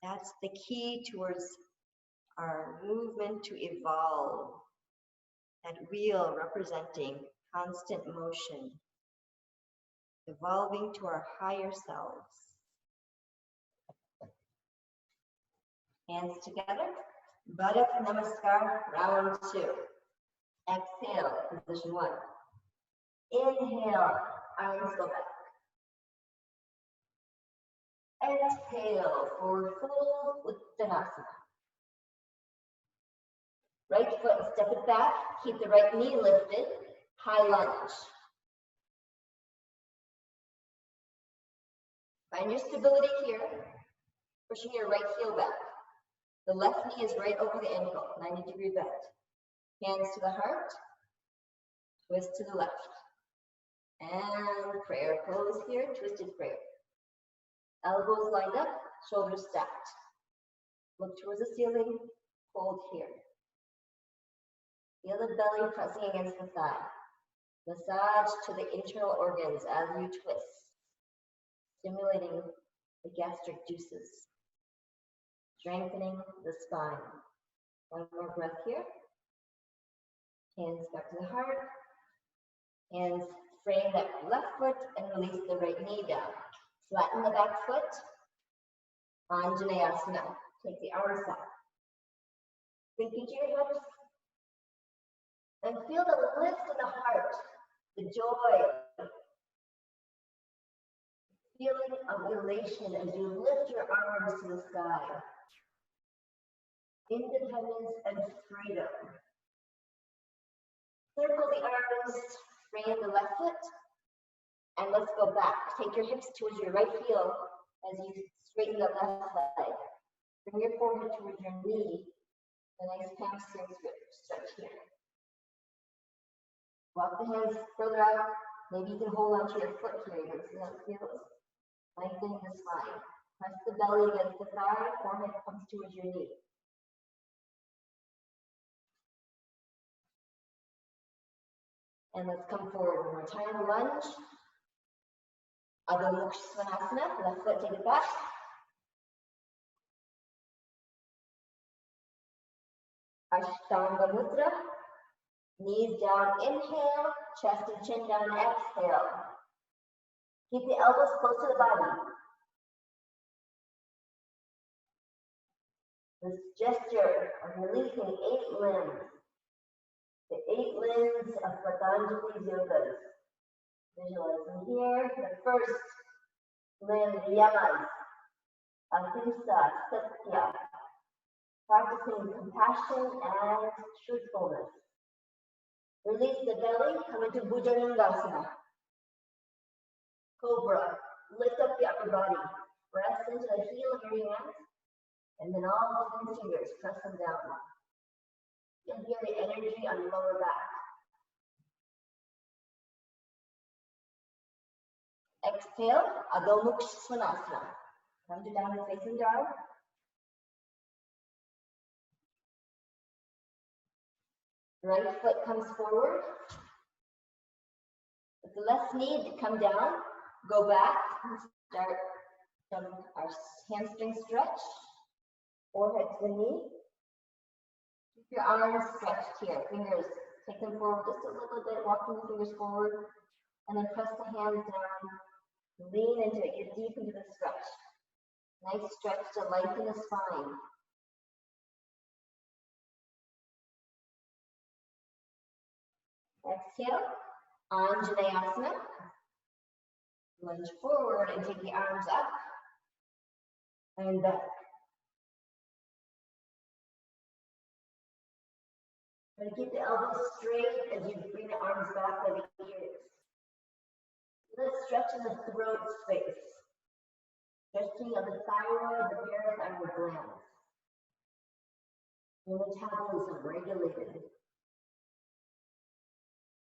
[SPEAKER 1] That's the key towards our movement to evolve. That wheel representing constant motion, evolving to our higher selves. Hands together. Baddha Namaskar, round 2. Exhale, position 1. Inhale, arms go back. Exhale, forward fold, Uttanasana. Right foot, step it back, keep the right knee lifted, high lunge. Find your stability here, pushing your right heel back. The left knee is right over the ankle, 90-degree bend. Hands to the heart, twist to the left. And prayer pose here, twisted prayer. Elbows lined up, shoulders stacked. Look towards the ceiling, hold here. Feel the belly pressing against the thigh. Massage to the internal organs as you twist, stimulating the gastric juices, strengthening the spine. One more breath here. Hands back to the heart. Hands frame that left foot and release the right knee down. Flatten the back foot. Anjaneyasana. Take the arms up. Sink into your hips. And feel the lift in the heart, the joy, feeling of elation as you lift your arms to the sky. Independence and freedom. Circle the arms, frame the left foot, and let's go back. Take your hips towards your right heel as you straighten the left leg. Bring your forehead towards your knee. A nice hamstring stretch here. Walk the hands further out. Maybe you can hold onto your foot here. You can see how it feels. Lengthening the spine. Press the belly against the thigh. Forehead comes towards your knee. And let's come forward one more time. Lunge. Adho Mukha Svanasana. Left foot, take it back. Ashtanga Mudra. Knees down, inhale. Chest and chin down, exhale. Keep the elbows close to the body. This gesture of releasing 8 limbs. The 8 limbs of Patanjali's yogas. Visualizing here, the first limb, yamas, ahimsa, satya, practicing compassion and truthfulness. Release the belly, come into Bhujangasana. Cobra, lift up the upper body. Press into the heel of your hands, and then all 10 fingers, press them down. You'll feel the energy on your lower back. Exhale, Adho Mukha Svanasana. Come to downward facing dog. Right foot comes forward. With the left knee, come down, go back, and start from our hamstring stretch. Forehead to the knee. Keep your arms stretched here. Fingers, take them forward just a little bit, walking the fingers forward, and then press the hands down. Lean into it, get deep into the stretch. Nice stretch to lengthen the spine. Exhale, Anjaneyasana. Lunge forward and take the arms up and back. Try to keep the elbows straight as you bring the arms back by the ears. Let's stretch in the throat space. Stretching of the thyroid, the parathyroid glands. Your metabolism regulated.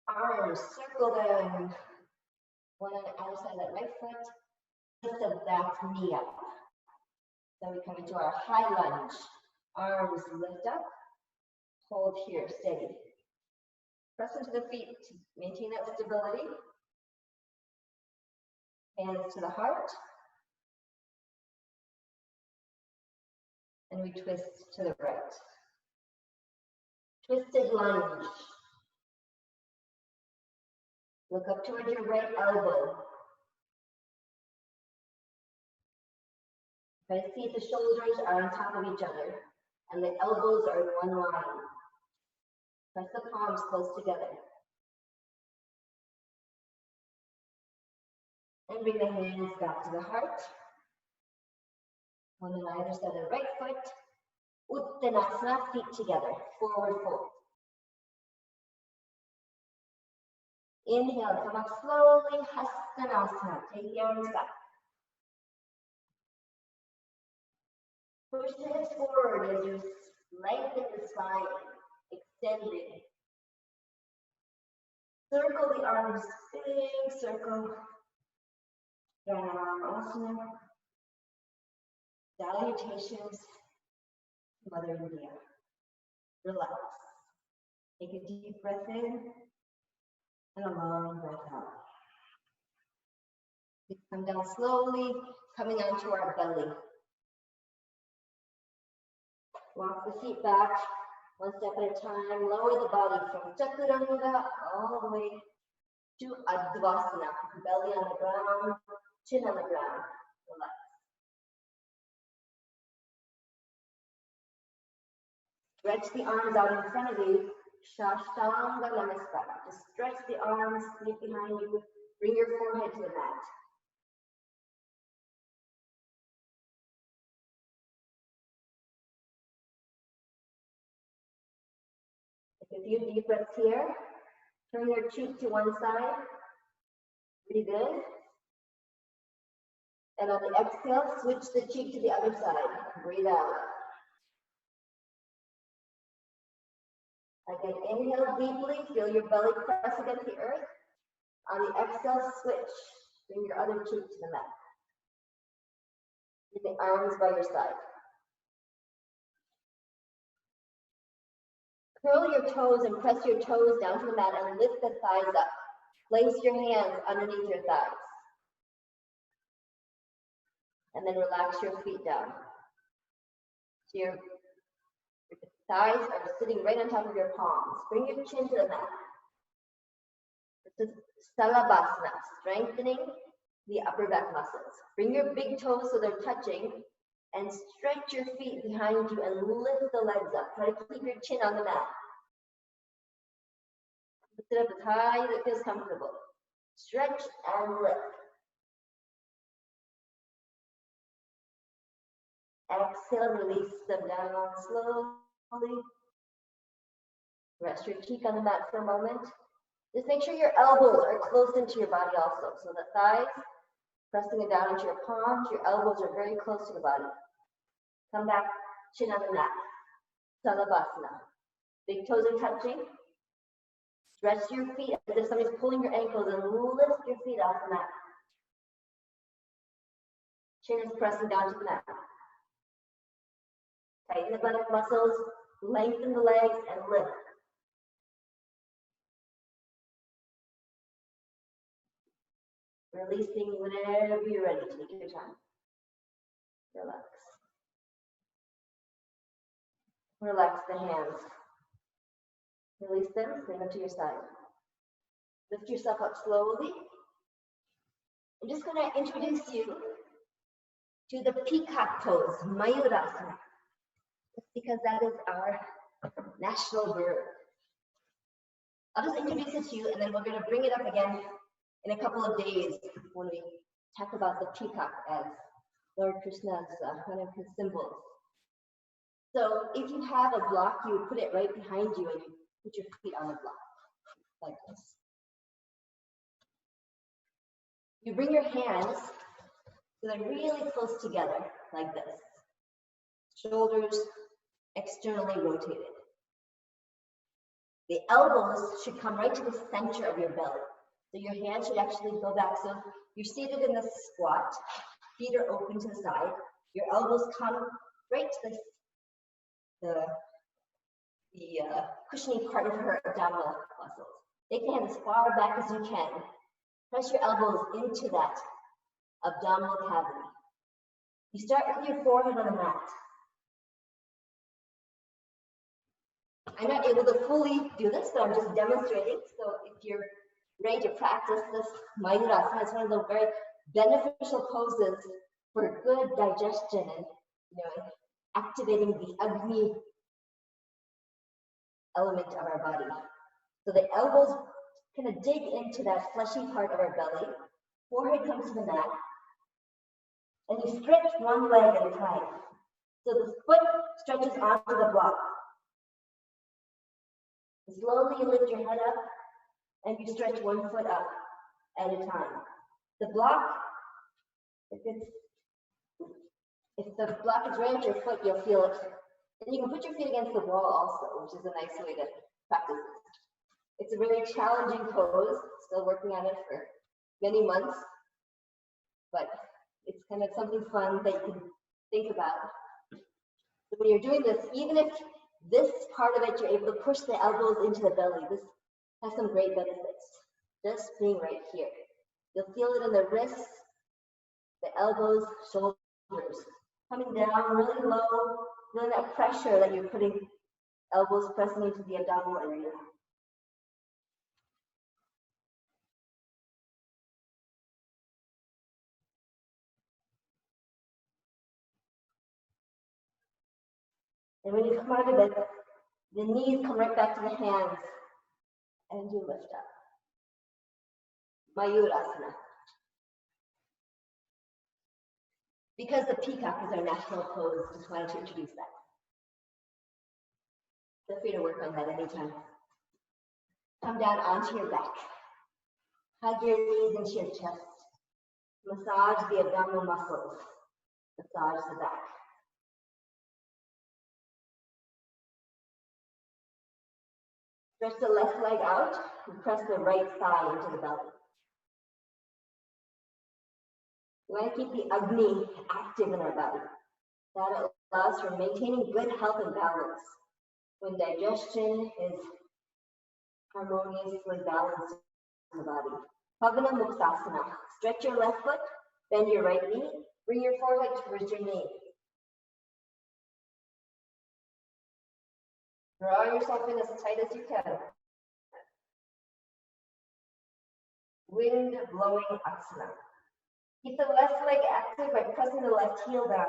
[SPEAKER 1] Arms, circle them. One on the outer side of that right foot. Lift the back knee up. Then we come into our high lunge. Arms lift up. Hold here, steady. Press into the feet to maintain that stability. Hands to the heart. And we twist to the right. Twisted lunge. Look up towards your right elbow. Try to see if the shoulders are on top of each other and the elbows are in one line. Press the palms close together. And bring the hands back to the heart. One on either side of the right foot. Uttanasana, feet together, forward fold. Inhale, come up slowly, Hastanasana. Take the arms back. Push the hips forward as you lengthen the spine, extending. Circle the arms, big circle. Pranayama, salutations to Mother India. Relax. Take a deep breath in and a long breath out. We come down slowly, coming onto our belly. Walk the feet back, one step at a time. Lower the body from Chaturanga all the way to Advasana. Belly on the ground, chin on the ground. Relax. Stretch the arms out in front of you. Shashtanga Namaskar. Just stretch the arms, feet behind you. Bring your forehead to the mat. Take a few deep breaths here. Turn your cheek to one side. Breathe in. And on the exhale, switch the cheek to the other side. Breathe out. Again, inhale deeply. Feel your belly press against the earth. On the exhale, switch. Bring your other cheek to the mat. Keep the arms by your side. Curl your toes and press your toes down to the mat and lift the thighs up. Place your hands underneath your thighs. And then relax your feet down. So your thighs are sitting right on top of your palms. Bring your chin to the mat. This is Salabhasana, strengthening the upper back muscles. Bring your big toes so they're touching and stretch your feet behind you and lift the legs up. Try to keep your chin on the mat. Lift it up as high as it feels comfortable. Stretch and lift. Exhale, release them down slowly. Rest your cheek on the mat for a moment. Just make sure your elbows are close into your body also. So the thighs, pressing it down into your palms, your elbows are very close to the body. Come back, chin on the mat. Salabhasana. Big toes are touching. Stretch your feet as if somebody's pulling your ankles and lift your feet off the mat. Chin is pressing down to the mat. Tighten the buttock muscles, lengthen the legs, and lift. Releasing whenever you're ready. Take your time. Relax. Relax the hands. Release them, bring them to your side. Lift yourself up slowly. I'm just going to introduce you to the peacock pose, Mayurasana. Just because that is our national bird. I'll just introduce it to you and then we're going to bring it up again in a couple of days when we talk about the peacock as Lord Krishna's one of his symbols. So if you have a block, you would put it right behind you and you put your feet on the block, like this. You bring your hands so they're really close together, like this. Shoulders externally rotated. The elbows should come right to the center of your belly. So your hands should actually go back. So you're seated in this squat, feet are open to the side. Your elbows come right to the cushiony part of her abdominal muscles. Take the hands as far back as you can. Press your elbows into that abdominal cavity. You start with your forehead on the mat. I'm not able to fully do this, but I'm just demonstrating. So if you're ready to practice this, Mayurasana is one of the very beneficial poses for good digestion and activating the Agni element of our body. So the elbows kind of dig into that fleshy part of our belly. Forehead comes to the mat. And you stretch one leg at a time. So the foot stretches onto the block. Slowly you lift your head up and you stretch one foot up at a time. The block, if
[SPEAKER 2] If the block is right at your foot, you'll feel it. And you can put your feet against the wall also, which is a nice way to practice this. It's a really challenging pose, still working on it for many months, but it's kind of something fun that you can think about. So when you're doing this, even if this part of it, you're able to push the elbows into the belly, this has some great benefits, just being right here. You'll feel it in the wrists, the elbows, shoulders, coming down really low, feeling that pressure that you're putting, elbows pressing into the abdominal area. And when you come out of it, the knees come right back to the hands, and you lift up. Mayurasana. Because the peacock is our national pose, just wanted to introduce that. Feel free to work on that anytime. Come down onto your back. Hug your knees into your chest. Massage the abdominal muscles. Massage the back. Stretch the left leg out and press the right thigh into the belly. We want to keep the Agni active in our body. That allows for maintaining good health and balance when digestion is harmoniously balanced in the body. Pavana Muksasana. Stretch your left foot, bend your right knee, bring your forehead towards your knee. Draw yourself in as tight as you can. Wind blowing asana. Keep the left leg active by pressing the left heel down,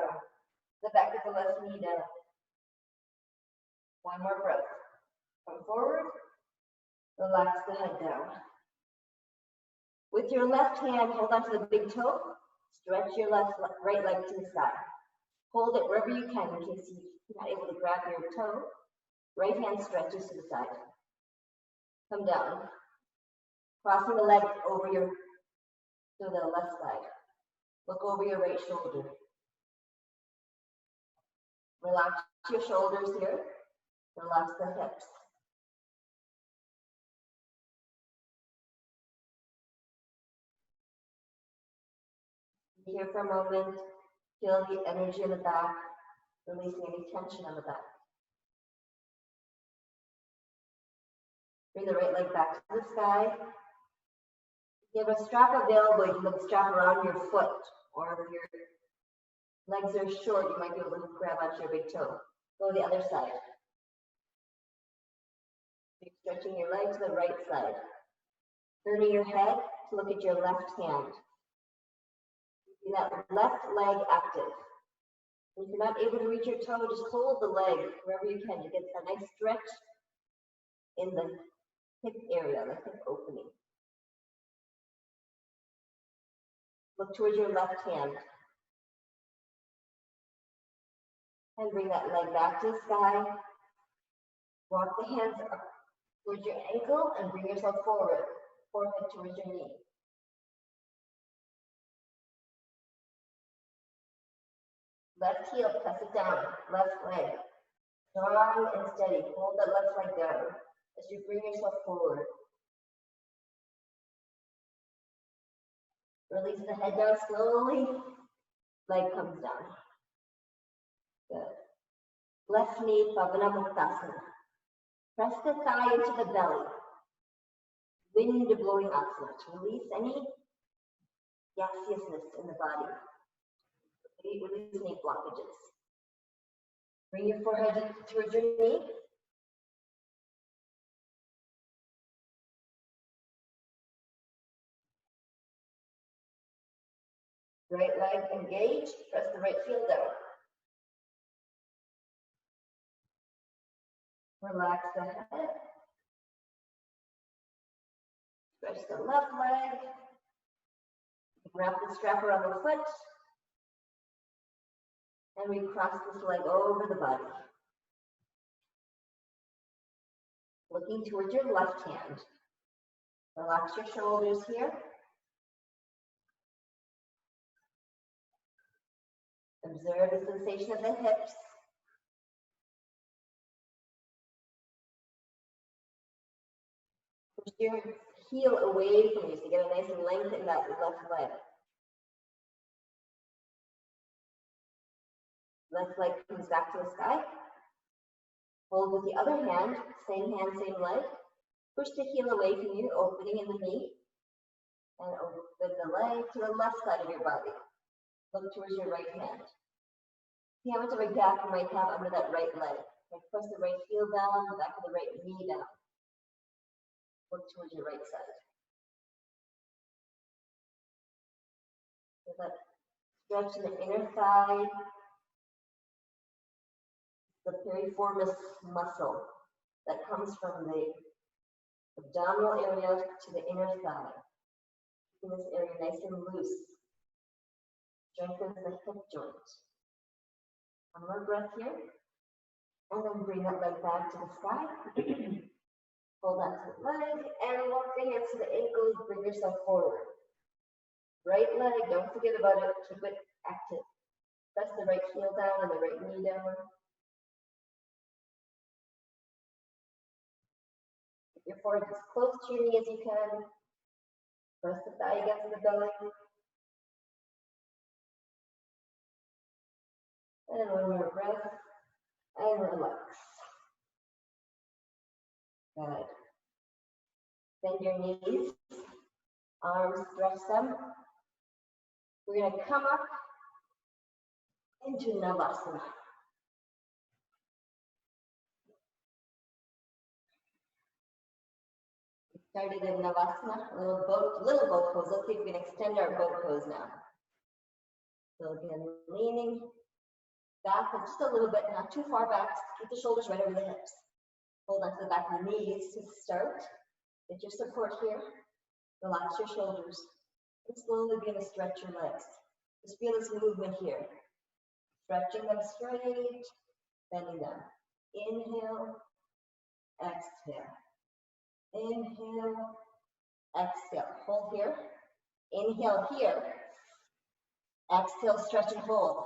[SPEAKER 2] the back of the left knee down. One more breath. Come forward, relax the head down. With your left hand, hold onto the big toe, stretch your right leg to the side. Hold it wherever you can in case you're not able to grab your toe. Right hand stretches to the side. Come down. Crossing the leg over to the left side. Look over your right shoulder. Relax your shoulders here. Relax the hips. Be here for a moment. Feel the energy in the back, releasing any tension on the back. Bring the right leg back to the sky. If you have a strap available, you can put the strap around your foot, or if your legs are short, you might be able to grab onto your big toe. Go the other side. You're stretching your leg to the right side. Turning your head to look at your left hand. Keeping that left leg active. If you're not able to reach your toe, just hold the leg wherever you can. You get a nice stretch in the hip area, the hip opening. Look towards your left hand. And bring that leg back to the sky. Walk the hands up towards your ankle and bring yourself forward. Forehead towards your knee. Left heel, press it down. Left leg. Strong and steady. Hold that left leg down as you bring yourself forward. Release the head down slowly. Leg comes down. Good. Left knee, Pavana Muktasana. Press the thigh into the belly. Wind blowing asana to release any gaseousness in the body. Release any blockages. Bring your forehead towards your knee. Right leg engaged. Press the right heel down. Relax the head. Stretch the left leg. Wrap the strap around the foot. And we cross this leg over the body. Looking towards your left hand. Relax your shoulders here. Observe the sensation of the hips. Push your heel away from you so you get a nice length in that left leg. Left leg comes back to the sky. Hold with the other hand, same leg. Push the heel away from you, opening in the knee. And open the leg to the left side of your body. Look towards your right hand. See how much of a gap you might have under that right leg. Press the right heel down, the back of the right knee down. Look towards your right side. So that stretch in the inner thigh, the piriformis muscle that comes from the abdominal area to the inner thigh. Keeping this area nice and loose. Strengthens the hip joint. One more breath here. And then bring that leg back to the sky. Hold on to the leg and walk the hands to the ankles. Bring yourself forward. Right leg, don't forget about it. Keep it active. Press the right heel down and the right knee down. Keep your forehead as close to your knee as you can. Press the thigh against the belly. And one more breath. And relax. Good. Bend your knees. Arms, stretch them. We're going to come up into Navasana. We started in Navasana, little boat pose. Let's see if we can extend our boat pose now. So again, leaning back just a little bit, not too far back. Keep the shoulders right over the hips. Hold on to the back of the knees to start. Get your support here. Relax your shoulders. And slowly begin to stretch your legs. Just feel this movement here. Stretching them straight, bending them. Inhale, exhale. Inhale, exhale. Hold here. Inhale here. Exhale, stretch and hold.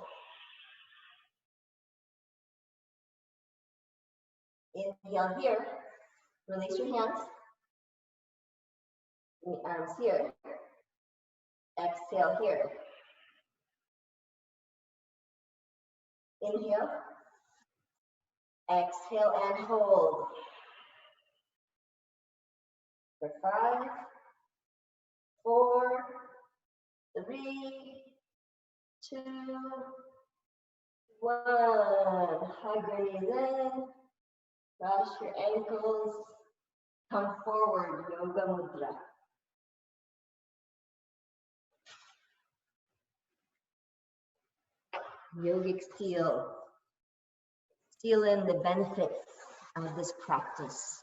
[SPEAKER 2] Inhale here. Release your hands. And the arms here. Exhale here. Inhale. Exhale and hold. For 5, 4, 3, 2, 1. Hug your knees in. Cross your ankles. Come forward, Yoga Mudra. Yogic seal. Seal in the benefits of this practice.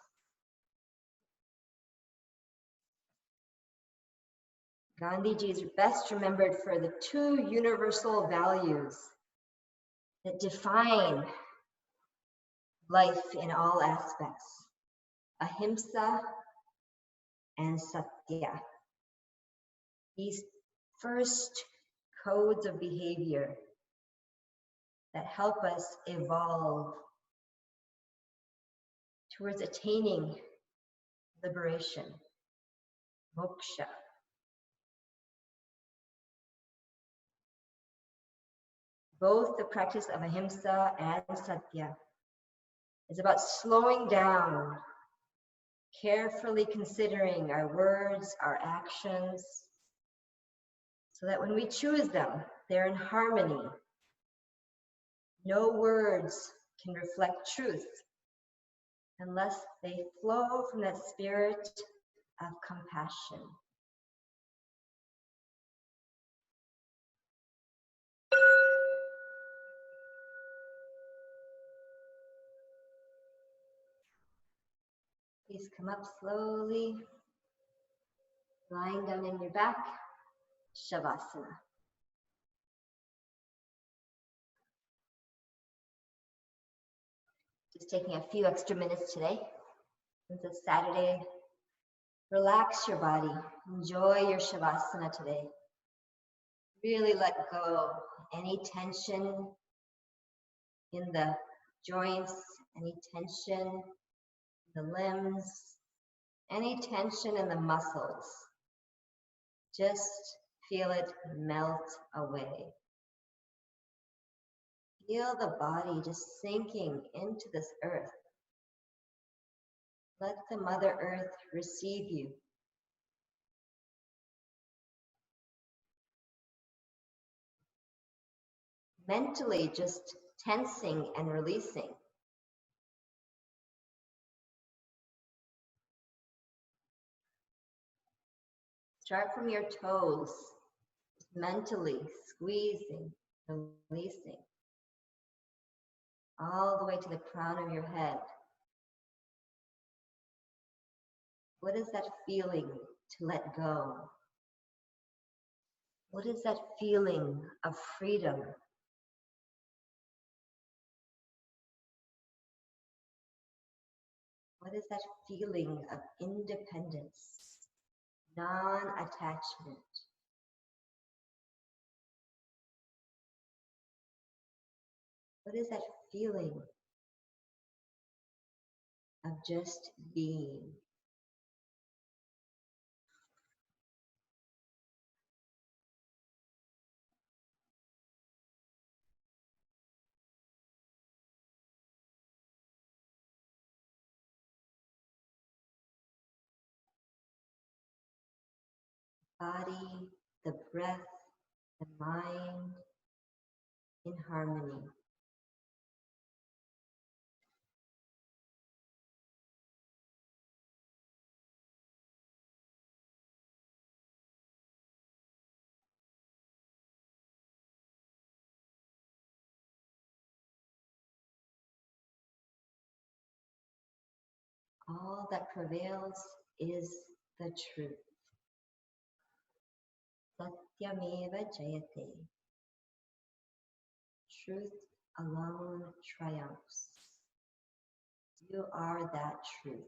[SPEAKER 2] Gandhiji is best remembered for the 2 universal values that define life in all aspects: ahimsa and satya. These first codes of behavior that help us evolve towards attaining liberation, moksha. Both the practice of ahimsa and satya is about slowing down, carefully considering our words, our actions, so that when we choose them, they're in harmony. No words can reflect truth unless they flow from that spirit of compassion. Please come up slowly, lying down in your back, Shavasana. Just taking a few extra minutes today, since it's Saturday. Relax your body, enjoy your Shavasana today. Really let go
[SPEAKER 1] any tension in the joints, any tension in the limbs, any tension in the muscles. Just feel it melt away. Feel the body just sinking into this earth. Let the Mother Earth receive you. Mentally just tensing and releasing. Start from your toes, mentally squeezing, releasing, all the way to the crown of your head. What is that feeling to let go? What is that feeling of freedom? What is that feeling of independence, non-attachment? What is that feeling of just being? Body, the breath, the mind in harmony. All that prevails is the truth. Satyameva Jayate. Truth alone triumphs. You are that truth.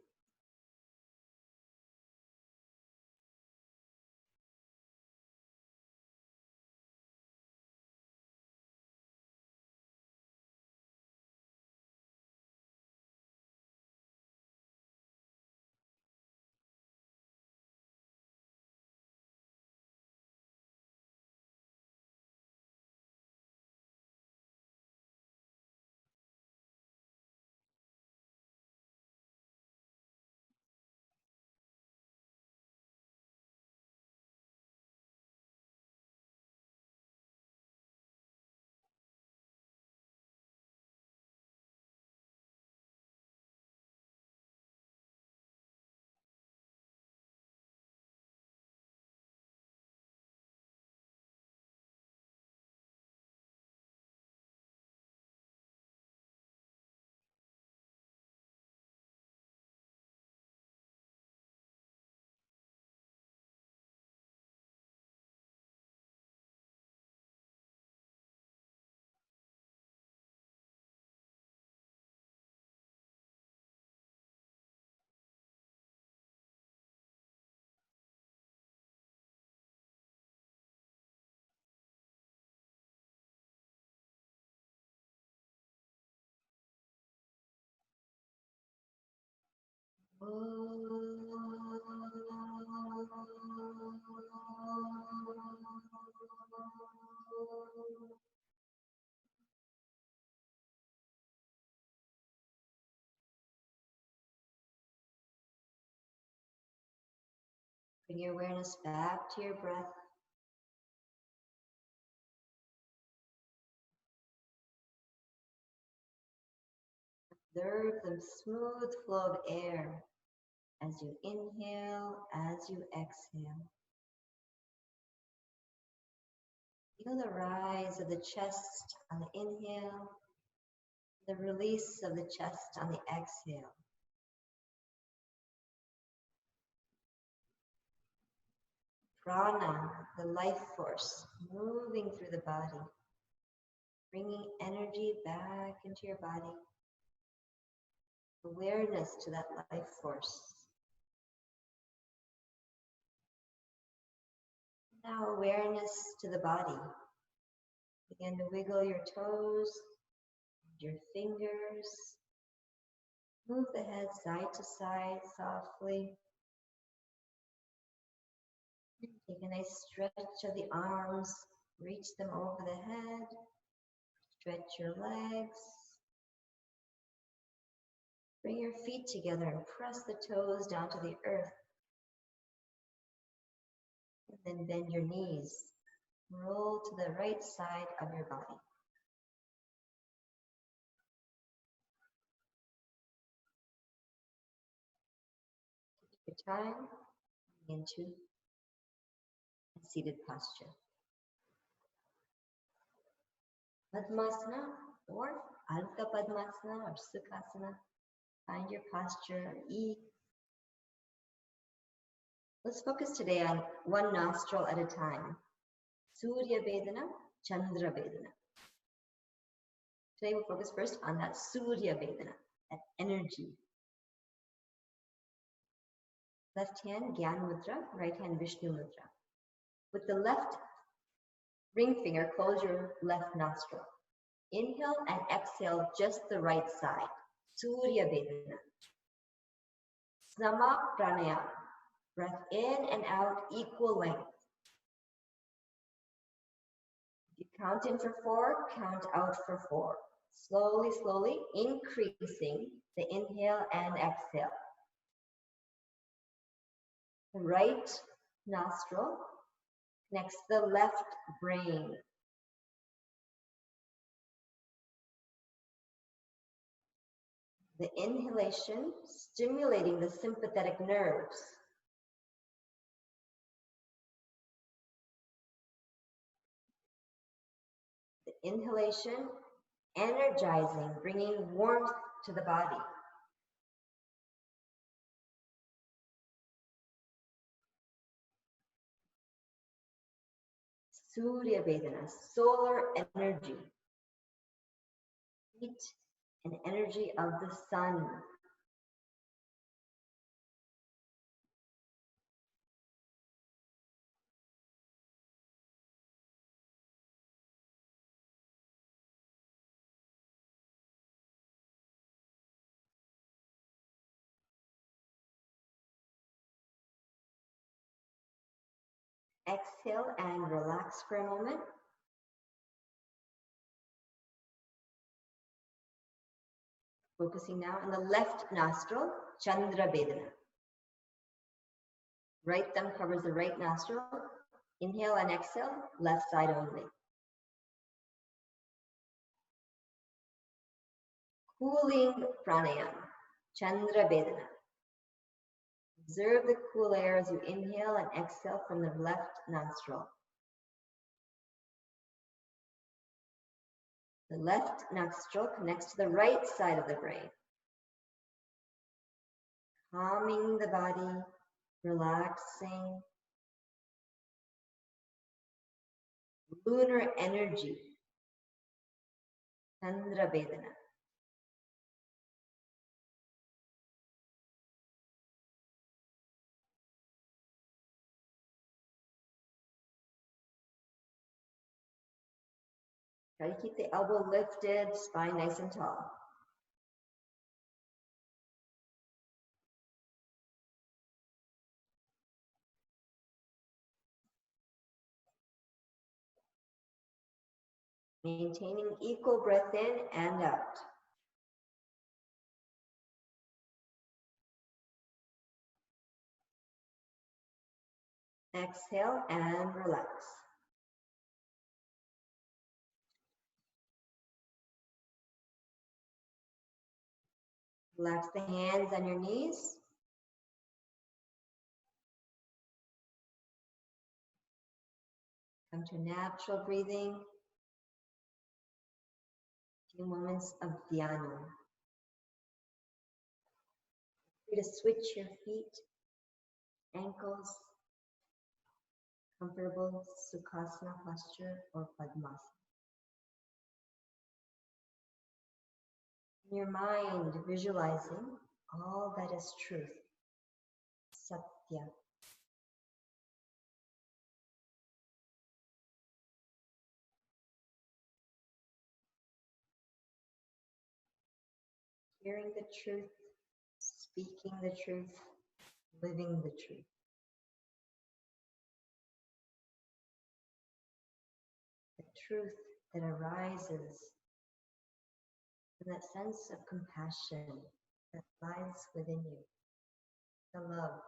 [SPEAKER 1] Bring your awareness back to your breath. Observe the smooth flow of air as you inhale, as you exhale. Feel the rise of the chest on the inhale, the release of the chest on the exhale. Prana, the life force, moving through the body, bringing energy back into your body. Awareness to that life force. Now awareness to the body. Begin to wiggle your toes, your fingers. Move the head side to side softly. Take a nice stretch of the arms. Reach them over the head. Stretch your legs. Bring your feet together and press the toes down to the earth. And then bend your knees. Roll to the right side of your body. Take your time into a seated posture. Padmasana or Ardha Padmasana or Sukhasana. Find your posture of ease. Let's focus today on one nostril at a time. Surya Vedana, Chandra Vedana. Today we'll focus first on that Surya Vedana, that energy. Left hand Gyan Mudra, right hand Vishnu Mudra. With the left ring finger, close your left nostril. Inhale and exhale just the right side. Surya Vedana. Sama Pranayama. Breath in and out, equal length. You count in for 4, count out for 4. Slowly, slowly increasing the inhale and exhale. The right nostril connects to the left brain. The inhalation stimulating the sympathetic nerves. The inhalation energizing, bringing warmth to the body. Surya Vedana, solar energy. Heat and energy of the sun. Exhale and relax for a moment. Focusing now on the left nostril, Chandra Vedana. Right thumb covers the right nostril. Inhale and exhale, left side only. Cooling pranayama, Chandra Vedana. Observe the cool air as you inhale and exhale from the left nostril. The left nostril connects to the right side of the brain. Calming the body, relaxing. Lunar energy, Chandra Vedana. Try to keep the elbow lifted, spine nice and tall. Maintaining equal breath in and out. Exhale and relax. Relax the hands on your knees. Come to natural breathing. A few moments of dhyana. Free to switch your feet, ankles, comfortable Sukhasana posture or Padmasana. In your mind, visualizing all that is truth, Satya. hearing the truth, speaking the truth, living the truth. The truth that arises from that sense of compassion that lies within you, the love.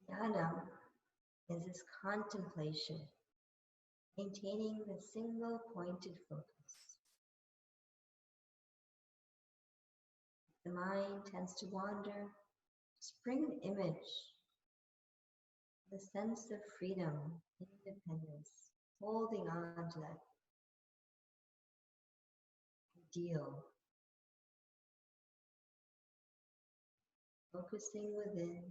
[SPEAKER 1] Jnana is this contemplation, maintaining the single pointed focus. The mind tends to wander. Just bring an image, the sense of freedom, independence, holding on to that ideal, focusing within.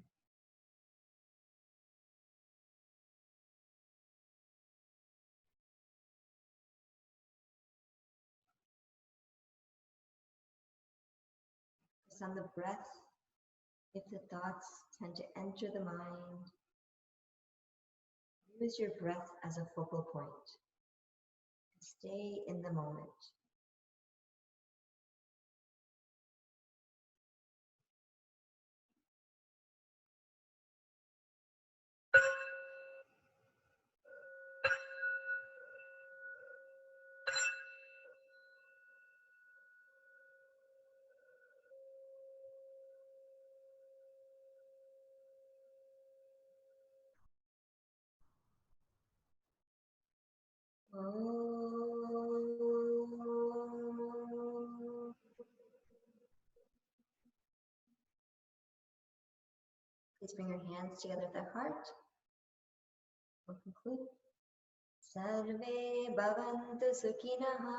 [SPEAKER 1] Focus on the breath. If the thoughts tend to enter the mind, use your breath as a focal point. Stay in the moment. Please bring your hands together at the heart. We'll conclude. Sarve bhavantu sukhinaha,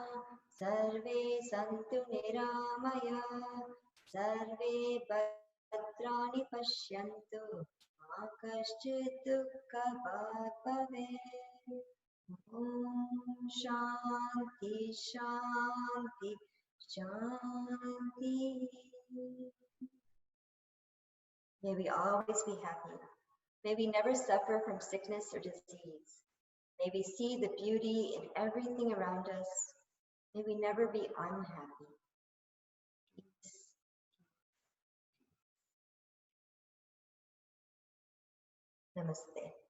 [SPEAKER 1] sarve santu niramaya, sarve bhadrani pashyantu, ma kaschit dukkha bhavet. Om Shanti Shanti Shanti. May we always be happy. May we never suffer from sickness or disease. May we see the beauty in everything around us. May we never be unhappy. Peace. Namaste.